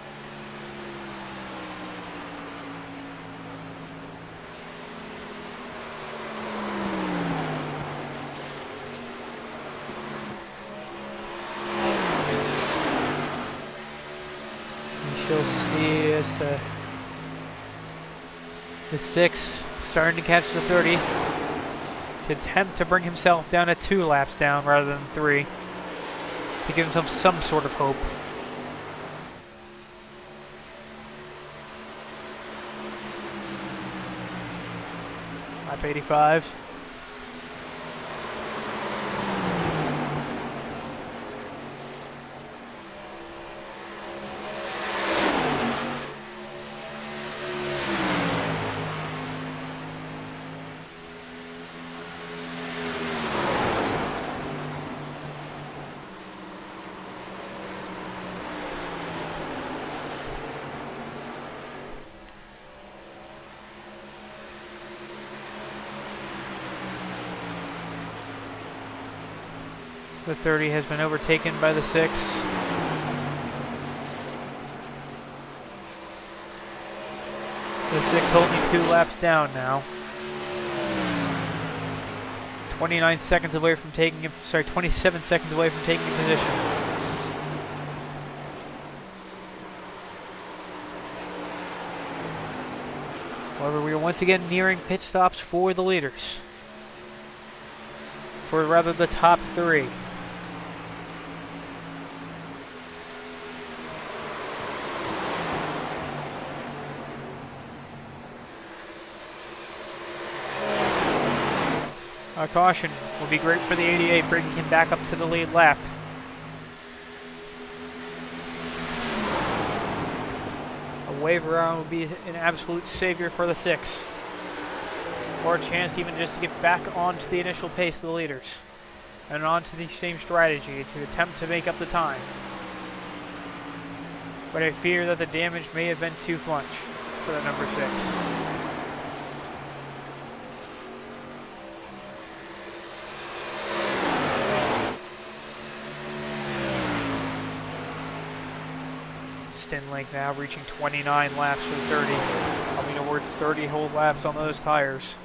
We shall see as the 6 starting to catch the 30. To attempt to bring himself down to 2 laps down rather than 3. To give himself some sort of hope. Lap 85. The 30 has been overtaken by the 6. The 6 only 2 laps down now. 29 seconds away from taking it. Sorry, 27 seconds away from taking a position. However, we are once again nearing pit stops for the leaders. For rather the top 3. A caution will be great for the 88, bringing him back up to the lead lap. A wave around would be an absolute savior for the 6. Or a chance even just to get back onto the initial pace of the leaders. And onto the same strategy to attempt to make up the time. But I fear that the damage may have been too much for the number 6. Length now reaching 29 laps for 30. Coming towards 30 whole laps on those tires.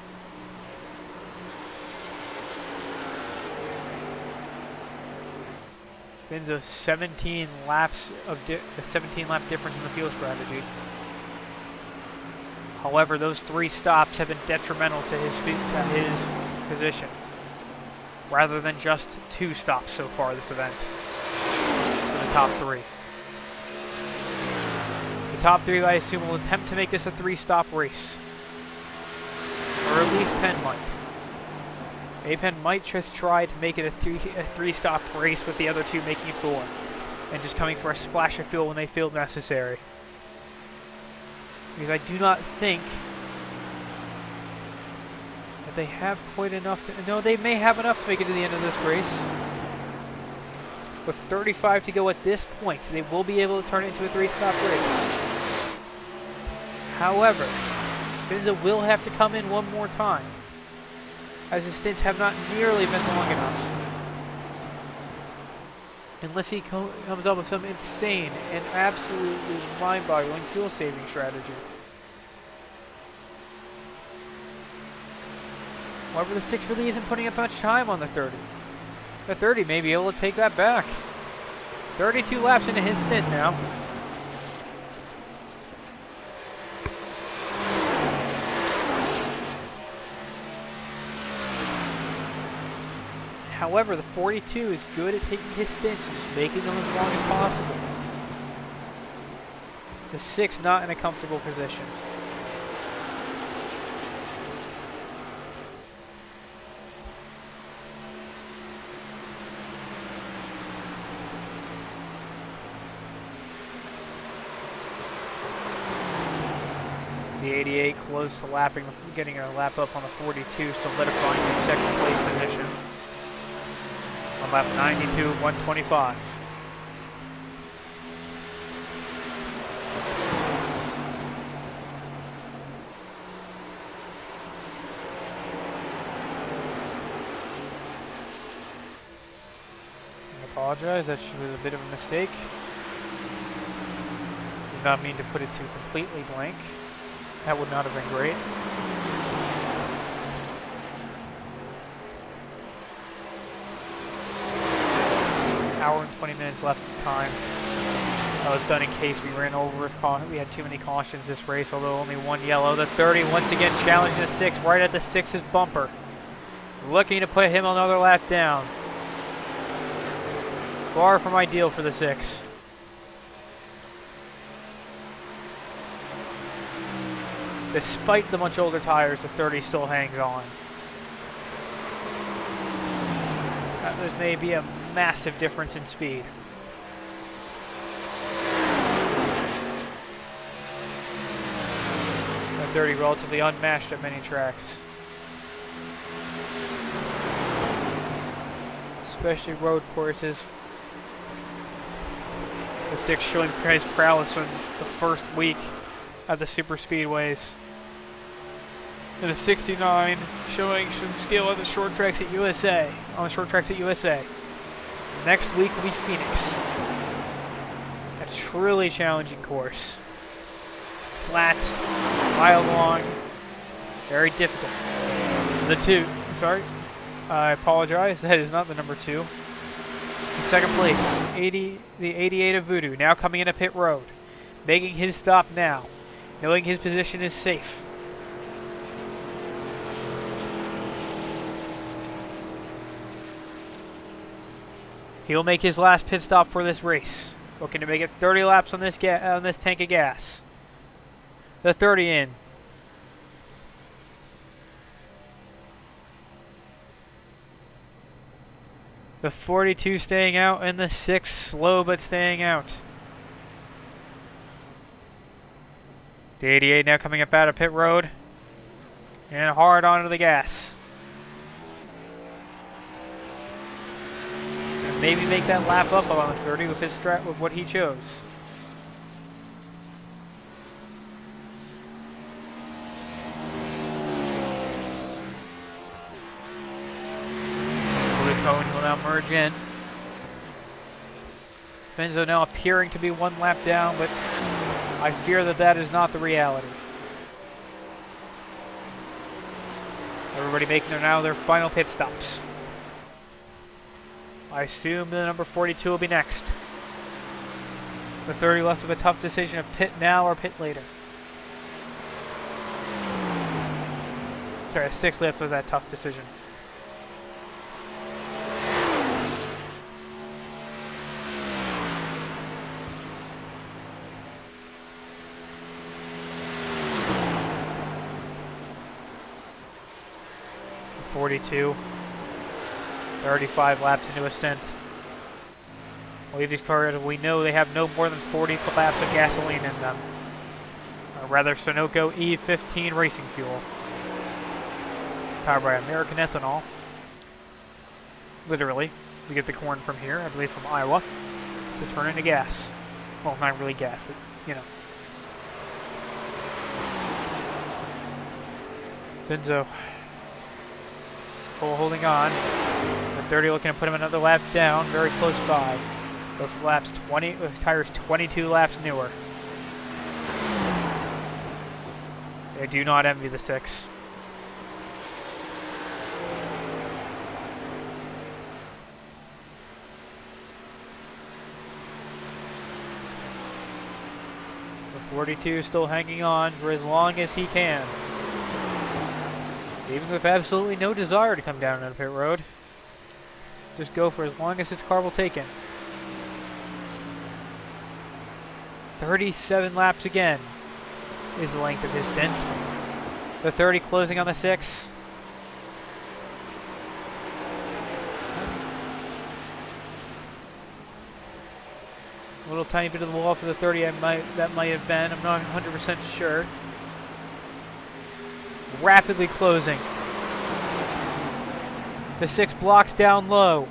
Been a 17 laps of a 17 lap difference in the fuel strategy. However, those 3 stops have been detrimental to his speed, to his position, rather than just 2 stops so far this event for the top 3. The top 3, I assume, will attempt to make this a 3-stop race. Or at least Penn might. A-Penn might just try to make it a 3-stop race with the other 2 making 4. And just coming for a splash of fuel when they feel necessary. Because I do not think that they have quite enough to... No, they may have enough to make it to the end of this race. With 35 to go at this point, they will be able to turn it into a 3-stop race. However, Finza will have to come in one more time, as his stints have not nearly been long enough. Unless he comes up with some insane and absolutely mind-boggling fuel-saving strategy. However, the 6 really isn't putting up much time on the 30. The 30 may be able to take that back. 32 laps into his stint now. However, the 42 is good at taking his stints and just making them as long as possible. The 6 not in a comfortable position. The 88 close to lapping, getting a lap up on the 42, solidifying his second place position. On lap 92, 125. I apologize, that was a bit of a mistake. Did not mean to put it too completely blank. That would not have been great. Hour and 20 minutes left of time. That was done in case we ran over if we had too many cautions this race, although only 1 yellow. The 30 once again challenging the 6 right at the 6's bumper. Looking to put him another lap down. Far from ideal for the 6. Despite the much older tires, the 30 still hangs on. There may be a massive difference in speed. The 30 relatively unmatched at many tracks. Especially road courses. The 6 showing his prowess in the first week at the super speedways. And the 69 showing some skill at the short tracks at USA. On the short tracks at USA. Next week will be Phoenix. A truly challenging course. Flat, mile long, very difficult. The 2, sorry, I apologize, that is not the number 2. In second place, the 88 of Voodoo, now coming into pit road. Making his stop now, knowing his position is safe. He'll make his last pit stop for this race. Looking to make it 30 laps on this tank of gas. The 30 in. The 42 staying out, and the 6 slow but staying out. The 88 now coming up out of pit road. And hard onto the gas. And maybe make that lap up on the 30 with his strat with what he chose. Cone will now merge in. Benzo now appearing to be 1 lap down, but I fear that that is not the reality. Everybody making their final pit stops. I assume the number 42 will be next. The 30 left with a tough decision of pit now or pit later. Sorry, 6 left with that tough decision. The 42. 35 laps into a stint. I believe these cars, we know they have no more than 40 laps of gasoline in them. Or rather, Sunoco E15 racing fuel. Powered by American ethanol. Literally. We get the corn from here, I believe from Iowa, to turn into gas. Well, not really gas, but, you know. Finzo. Still holding on. The 30 looking to put him another lap down, very close by. With laps 20, with tires 22 laps newer. They do not envy the 6. The 42 still hanging on for as long as he can. Even with absolutely no desire to come down on the pit road. Just go for as long as his car will take him. 37 laps again is the length of his stint. The 30 closing on the 6. A little tiny bit of the wall for the 30 that might have been. I'm not 100% sure. Rapidly closing. The 6 blocks down low.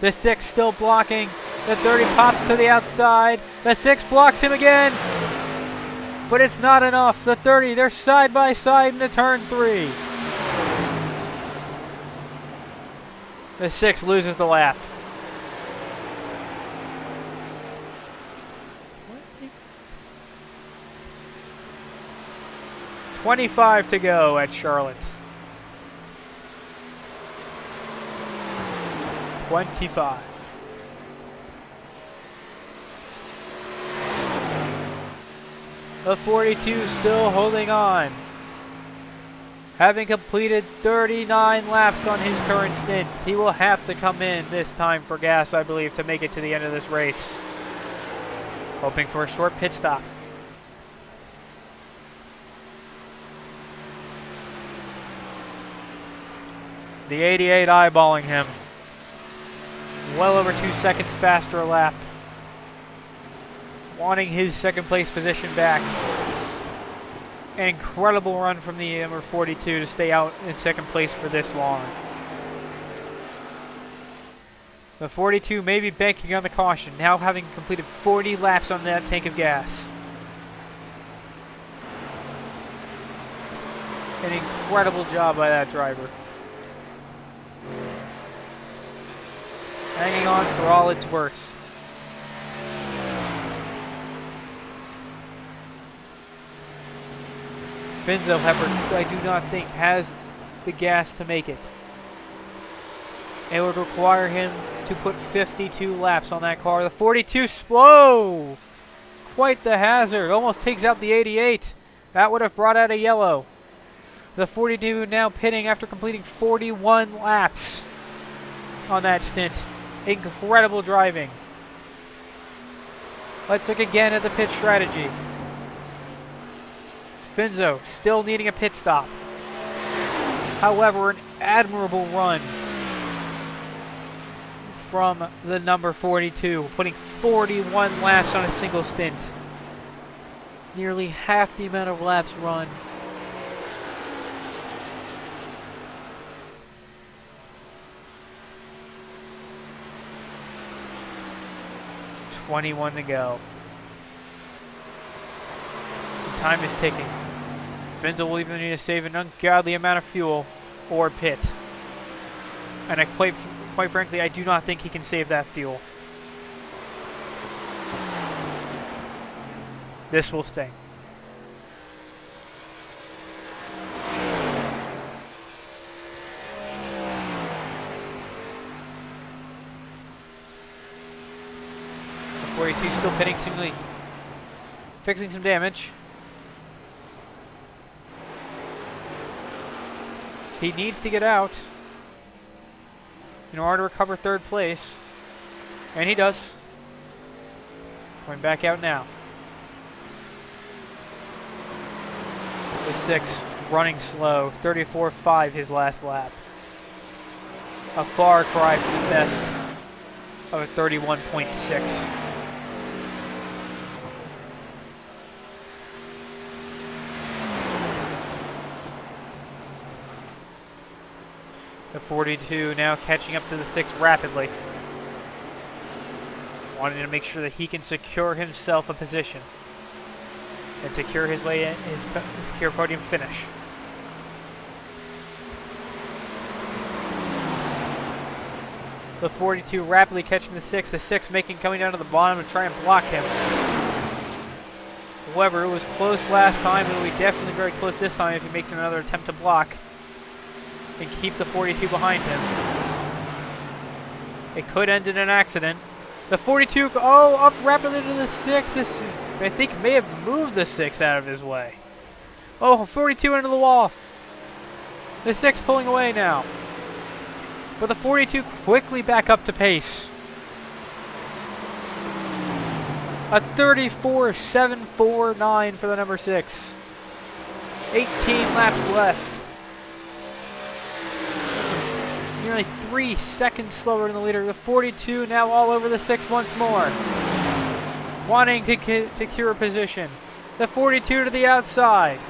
The 6 still blocking. The 30 pops to the outside. The 6 blocks him again. But it's not enough. The 30, they're side by side into turn 3. The 6 loses the lap. 25 to go at Charlotte. 25. The 42 still holding on. Having completed 39 laps on his current stint, he will have to come in this time for gas, I believe, to make it to the end of this race. Hoping for a short pit stop. The 88 eyeballing him. Well over 2 seconds faster a lap. Wanting his second place position back. An incredible run from the number 42 to stay out in second place for this long. The 42 may be banking on the caution, now having completed 40 laps on that tank of gas. An incredible job by that driver. Hanging on for all it's worth. Finzo, however, I do not think has the gas to make it. It would require him to put 52 laps on that car. The 42, whoa! Quite the hazard. Almost takes out the 88. That would have brought out a yellow. The 42 now pitting after completing 41 laps on that stint. Incredible driving. Let's look again at the pit strategy. Finzo still needing a pit stop. However, an admirable run from the number 42, putting 41 laps on a single stint. Nearly half the amount of laps run. .21 to go. The time is ticking. Finzel will either need to save an ungodly amount of fuel or pit. And quite frankly, I do not think he can save that fuel. This will sting. The 42 still pitting, seemingly fixing some damage. He needs to get out in order to recover third place. And he does. Going back out now. The 6 running slow. 34.5 his last lap. A far cry from the best of a 31.6. The 42 now catching up to the 6 rapidly. Wanting to make sure that he can secure himself a position and secure his way in, his secure podium finish. The 42 rapidly catching the 6. The 6 coming down to the bottom to try and block him. However, it was close last time. It will be definitely very close this time if he makes another attempt to block and keep the 42 behind him. It could end in an accident. The 42, up rapidly to the 6. This, I think, may have moved the 6 out of his way. 42 into the wall. The 6 pulling away now. But the 42 quickly back up to pace. A 34.749 for the number 6. 18 laps left. Nearly 3 seconds slower than the leader. The 42 now all over the 6 once more. Wanting to secure a position. The 42 to the outside.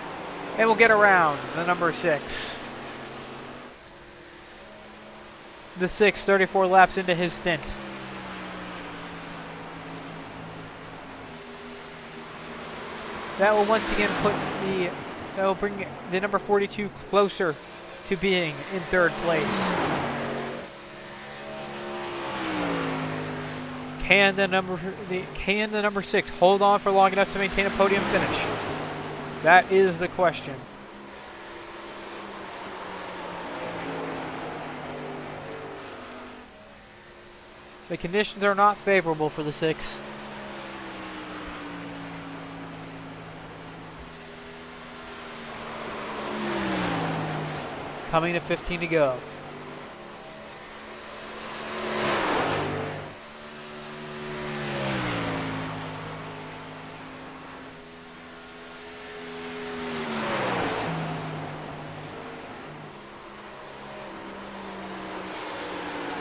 And will get around the number 6. The 6, 34 laps into his stint. That will once again that will bring the number 42 closer to being in third place. Can the number 6 hold on for long enough to maintain a podium finish? That is the question. The conditions are not favorable for the 6. Coming to 15 to go.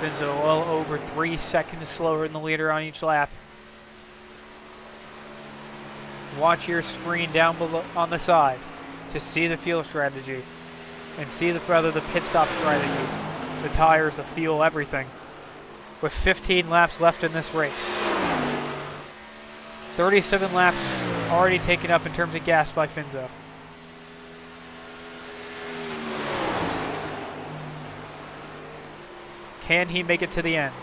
Finzo well over 3 seconds slower than the leader on each lap. Watch your screen down below on the side to see the fuel strategy and see the pit stop strategy, the tires, the fuel, everything. With 15 laps left in this race. 37 laps already taken up in terms of gas by Finzo. Can he make it to the end?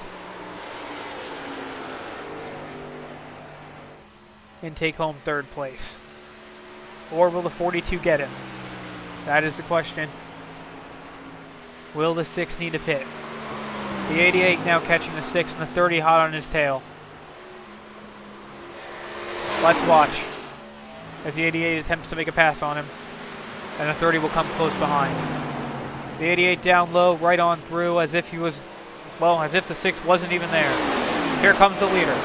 and take home 3rd place? Or will the 42 get him? That is the question. Will the 6 need to pit? The 88 now catching the 6 and the 30 hot on his tail. Let's watch as the 88 attempts to make a pass on him, and the 30 will come close behind. The 88 down low, right on through, as if he was, well, as if the 6 wasn't even there. Here comes the leader.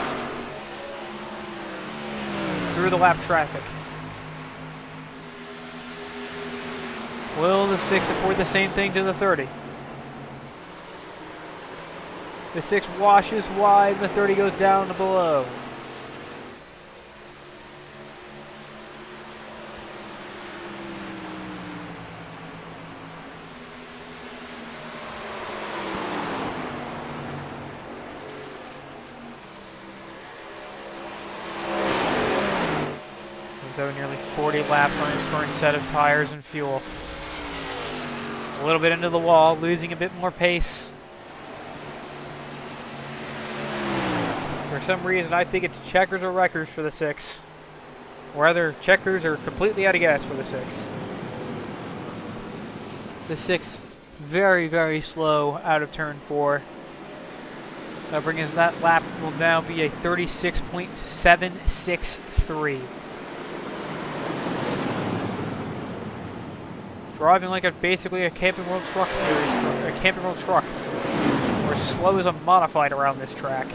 Through the lap traffic. Will the 6 afford the same thing to the 30? The 6 washes wide, and the 30 goes down to below. So nearly 40 laps on his current set of tires and fuel. A little bit into the wall, losing a bit more pace. For some reason, I think it's checkers or wreckers for the 6. Or either checkers or completely out of gas for the 6. The 6 very, very slow out of turn 4. That brings that lap will now be a 36.763. Driving like basically a Camping World Truck series, a Camping World Truck, or as slow as a modified around this track.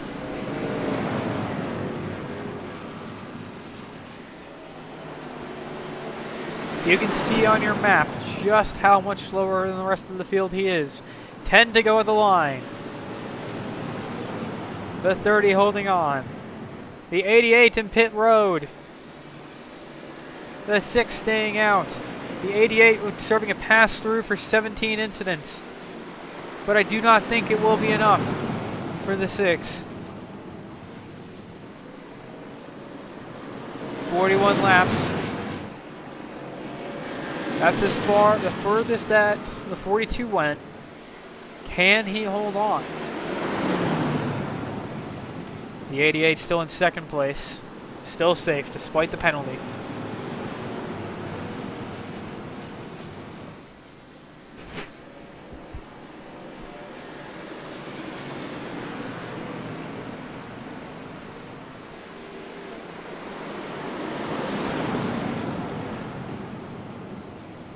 You can see on your map just how much slower than the rest of the field he is. 10 to go at the line. The 30 holding on. The 88 in pit road. The 6 staying out. The 88 serving a pass-through for 17 incidents. But I do not think it will be enough for the 6. 41 laps. That's as far, the furthest that the 42 went. Can he hold on? The 88 still in 2nd place. Still safe despite the penalty.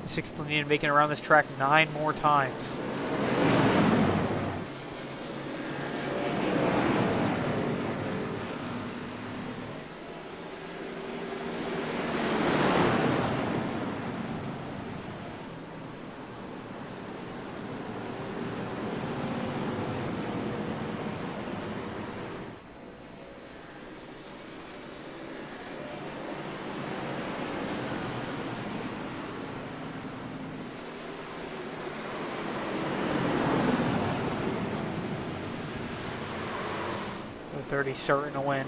The 6 still need to make it around this track 9 more times. The 30 certain to win.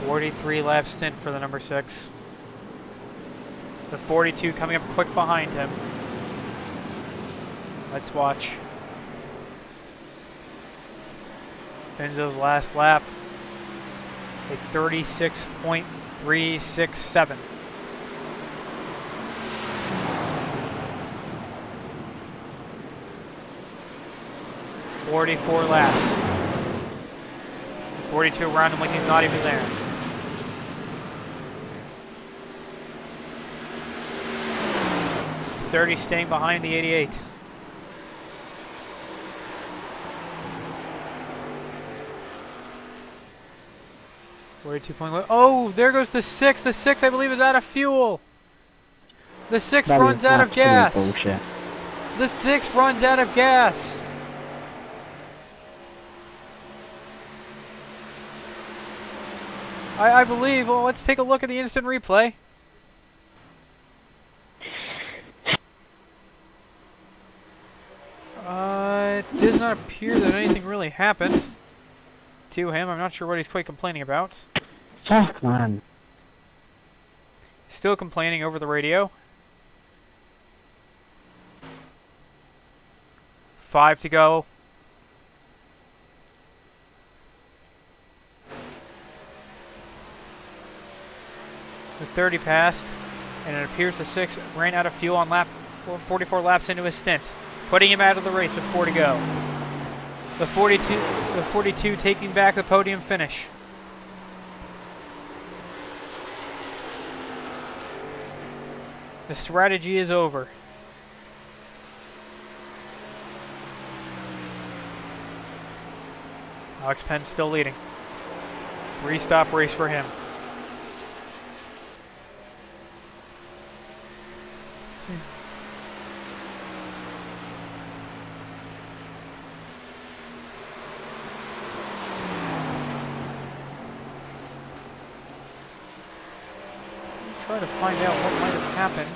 .43-lap stint for the number 6. The 42 coming up quick behind him. Let's watch. Finzo's last lap. A 36.367. .44 laps. 42 around him like he's not even there. .30 staying behind the 88. Oh, there goes the 6. The 6, I believe, is out of fuel. The 6 runs out of gas. Bullshit. The 6 runs out of gas. I believe. Well, let's take a look at the instant replay. It does not appear that anything really happened to him. I'm not sure what he's quite complaining about. Fuck, man. Still complaining over the radio. 5 to go. The 30 passed, and it appears the 6 ran out of fuel on lap 44 laps into his stint, putting him out of the race with 4 to go. The 42 taking back the podium finish. The strategy is over. Alex Penn still leading. 3-stop race for him. Try to find out what might have happened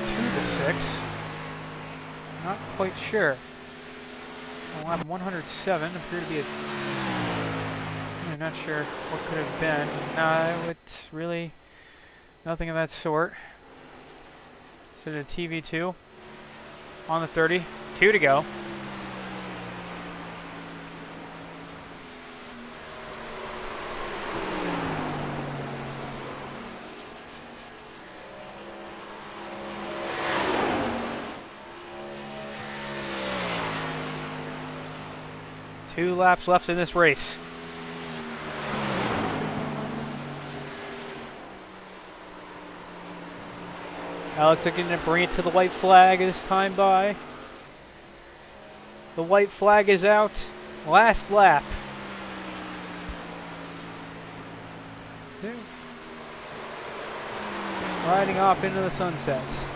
to the 6. Not quite sure. Lap 107 appeared to be I'm not sure what could have been. No, it's really nothing of that sort. So the TV2 on the 30. 2 to go. Two laps left in this race. Alex looking to bring it to the white flag this time by. The white flag is out. Last lap. Riding off into the sunset.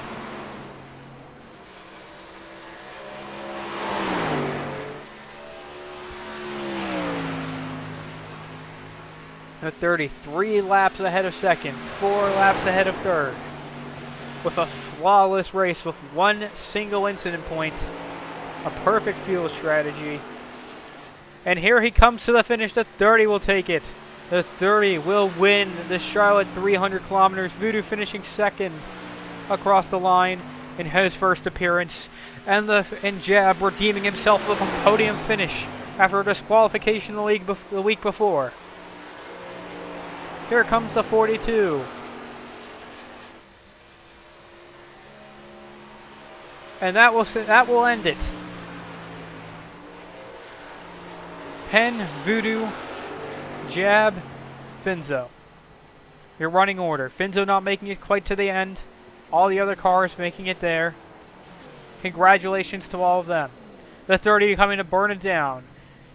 The 33 laps ahead of second, 4 laps ahead of third. With a flawless race with one single incident point, a perfect fuel strategy. And here he comes to the finish. The 30 will take it. The 30 will win the Charlotte 300 kilometers. Voodoo finishing second across the line in his first appearance. And Jab redeeming himself with a podium finish after a disqualification in the week before. Here comes the 42. And that will end it. Penn, Voodoo, Jab, Finzo. Your running order. Finzo not making it quite to the end. All the other cars making it there. Congratulations to all of them. The 30 coming to burn it down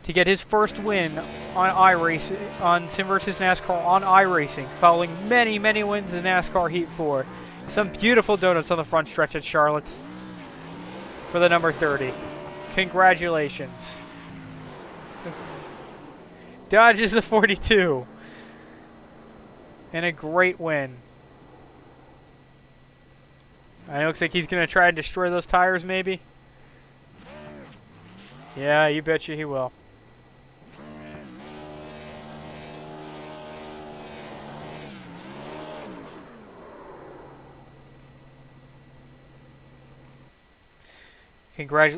to get his first win on iRacing, on Simverse's NASCAR on iRacing, following many, many wins in NASCAR Heat 4. Some beautiful donuts on the front stretch at Charlotte for the number 30. Congratulations. Dodges the 42. And a great win. It looks like he's going to try and destroy those tires, maybe. Yeah, you betcha he will.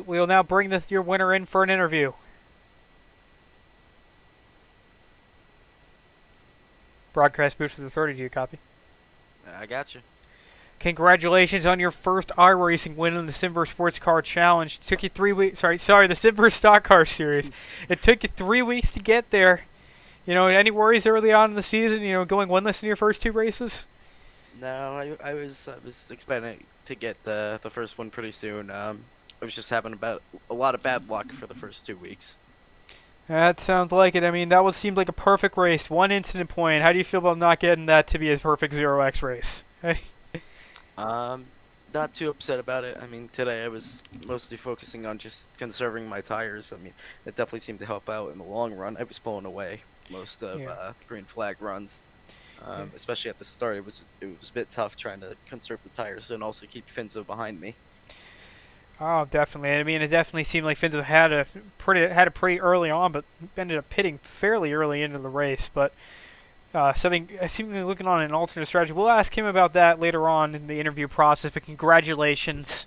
We'll now bring your winner in for an interview. Broadcast booth for the 30, do you copy? I got you. Congratulations on your first iRacing win in the Simverse Sports Car Challenge. It took you 3 weeks. Sorry, the Simverse Stock Car Series. It took you 3 weeks to get there. You know, any worries early on in the season? You know, going winless in your first 2 races? No, I was expecting to get the first one pretty soon. I was just having a lot of bad luck for the first 2 weeks. That sounds like it. I mean, that seemed like a perfect race. 1 incident point. How do you feel about not getting that to be a perfect 0x race? Not too upset about it. I mean, today I was mostly focusing on just conserving my tires. I mean, it definitely seemed to help out in the long run. I was pulling away most of the green flag runs, especially at the start. It was a bit tough trying to conserve the tires and also keep Finzo behind me. Oh, definitely. I mean, it definitely seemed like Finzo had it pretty early on, but ended up pitting fairly early into the race. But seemingly looking on an alternate strategy. We'll ask him about that later on in the interview process. But congratulations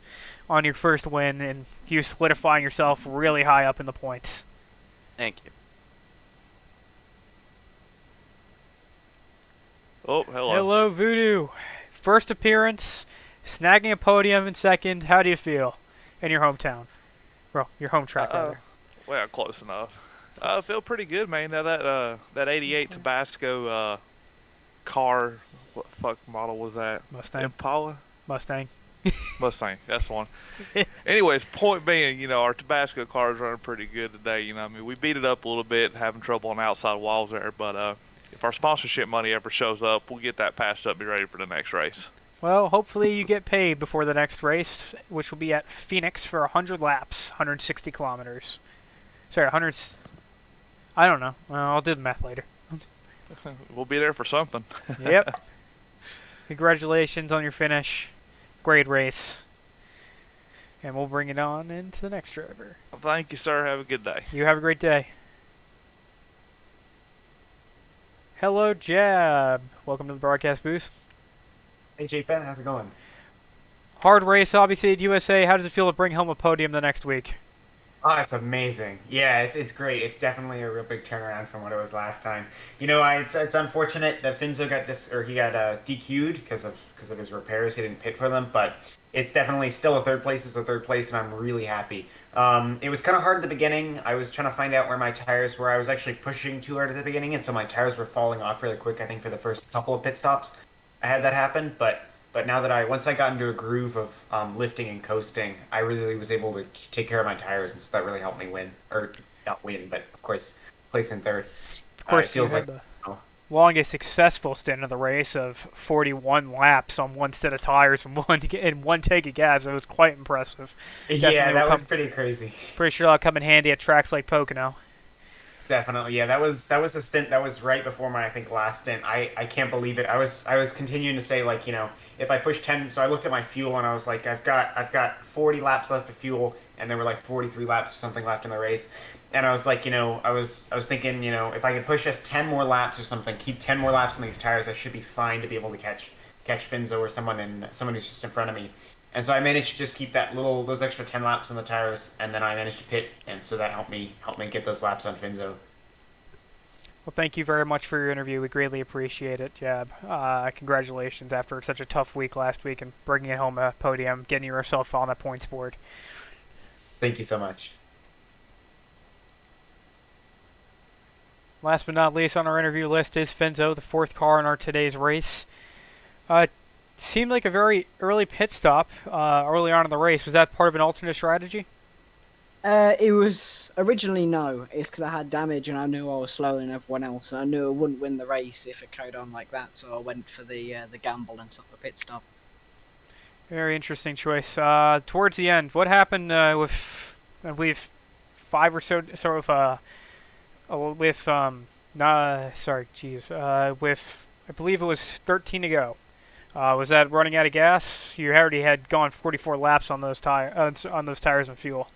on your first win and you solidifying yourself really high up in the points. Thank you. Oh, hello. Hello, Voodoo. First appearance, snagging a podium in second. How do you feel in your hometown? Well, your home track, rather. Well, close enough. I feel pretty good, man. Now that '88 Tabasco car, what fuck model was that? Mustang. Impala? Mustang. Mustang, that's the one. Anyways, point being, our Tabasco car is running pretty good today. I mean, we beat it up a little bit, having trouble on the outside walls there, but if our sponsorship money ever shows up, we'll get that patched up, be ready for the next race. Well, hopefully you get paid before the next race, which will be at Phoenix for 100 laps, 160 kilometers. Sorry, 100... I don't know. I'll do the math later. We'll be there for something. Yep. Congratulations on your finish. Great race. And we'll bring it on into the next driver. Well, thank you, sir. Have a good day. You have a great day. Hello, Jab. Welcome to the broadcast booth. Hey, J-Pen, how's it going? Hard race, obviously, at USA. How does it feel to bring home a podium the next week? Oh, it's amazing. Yeah, it's great. It's definitely a real big turnaround from what it was last time. It's unfortunate that Finzo got DQ'd because of his repairs. He didn't pit for them, but it's definitely still a third place is a third place, and I'm really happy. It was kind of hard at the beginning. I was trying to find out where my tires were. I was actually pushing too hard at the beginning, and so my tires were falling off really quick. I think for the first couple of pit stops, I had that happen, but now that once I got into a groove of lifting and coasting, I really was able to take care of my tires, and so that really helped me win, or not win, but of course place in third. Of course, it feels you like had the longest successful stint of the race of 41 laps on one set of tires and one take of gas. It was quite impressive. Yeah, that was pretty crazy. Pretty sure that'll come in handy at tracks like Pocono. Definitely, yeah. That was the stint that was right before my last stint. I can't believe it. I was continuing to say if I push 10, so I looked at my fuel and I was like I've got 40 laps left of fuel, and there were like 43 laps or something left in the race, and I was like I was thinking if I could push just 10 more laps or something, keep 10 more laps on these tires, I should be fine to be able to catch Finzo or someone who's just in front of me. And so I managed to just keep those extra 10 laps on the tires, and then I managed to pit, and so that helped me get those laps on Finzo. Well, thank you very much for your interview. We greatly appreciate it, Jab. Congratulations after such a tough week last week and bringing it home a podium, getting yourself on that points board. Thank you so much. Last but not least on our interview list is Finzo, the fourth car in our today's race. Seemed like a very early pit stop early on in the race. Was that part of an alternate strategy? It was originally no. It's because I had damage and I knew I was slower than everyone else. And I knew I wouldn't win the race if it carried on like that. So I went for the gamble and took the pit stop. Very interesting choice. Towards the end, what happened with I believe 5 or so with with I believe it was 13 to go. Was that running out of gas? You already had gone 44 laps on those tires and fuel.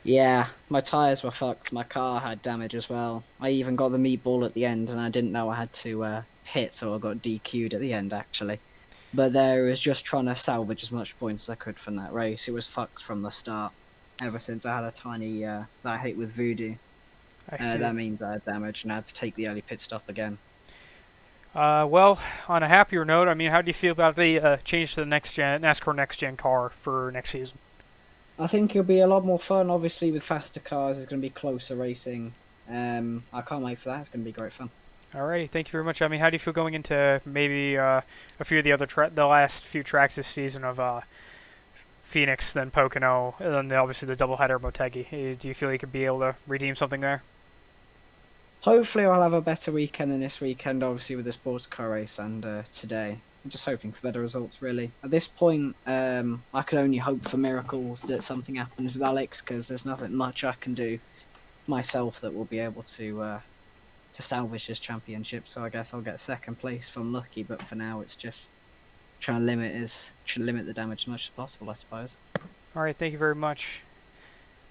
Yeah, my tyres were fucked. My car had damage as well. I even got the meatball at the end, and I didn't know I had to pit, so I got DQ'd at the end, actually. But there was just trying to salvage as much points as I could from that race. It was fucked from the start. Ever since I had a tiny that I hit with Voodoo. That means I had damage, and I had to take the early pit stop again. Well, on a happier note, I mean, how do you feel about the change to the NASCAR Next Gen car for next season? I think it'll be a lot more fun. Obviously, with faster cars, it's going to be closer racing. I can't wait for that. It's going to be great fun. Alrighty, thank you very much. I mean, how do you feel going into maybe a few of the the last few tracks this season of Phoenix, then Pocono, and then obviously the doubleheader Motegi? Do you feel you could be able to redeem something there? Hopefully, I'll have a better weekend than this weekend, obviously, with the sports car race and today. I'm just hoping for better results, really. At this point, I could only hope for miracles that something happens with Alex, because there's nothing much I can do myself that will be able to salvage this championship. So I guess I'll get second place if I'm lucky, but for now it's just trying to limit the damage as much as possible, I suppose. All right, thank you very much.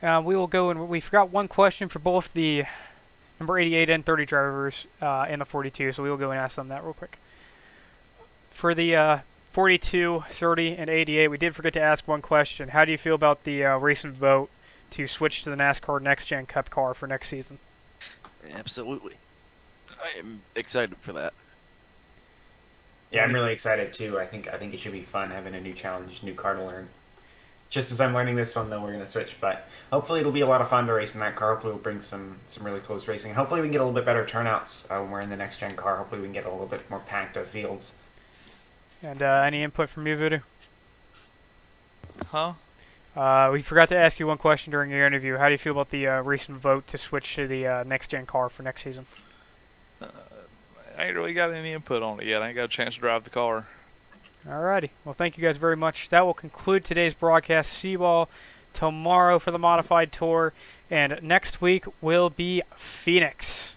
We will go and we forgot one question for both the number 88 and 30 drivers in the 42, so we will go and ask them that real quick. For the 42, 30, and 88, we did forget to ask one question. How do you feel about the recent vote to switch to the NASCAR Next Gen Cup car for next season? Absolutely. I am excited for that. Yeah, I'm really excited too. I think it should be fun having a new challenge, new car to learn. Just as I'm learning this one, though, we're going to switch. But hopefully it'll be a lot of fun to race in that car. Hopefully we'll bring some really close racing. Hopefully we can get a little bit better turnouts when we're in the next gen car. Hopefully we can get a little bit more packed of fields. And any input from you, Voodoo? Huh? We forgot to ask you one question during your interview. How do you feel about the recent vote to switch to the next gen car for next season? I ain't really got any input on it yet. I ain't got a chance to drive the car. Alrighty. Well, thank you guys very much. That will conclude today's broadcast. See you all tomorrow for the Modified Tour. And next week will be Phoenix.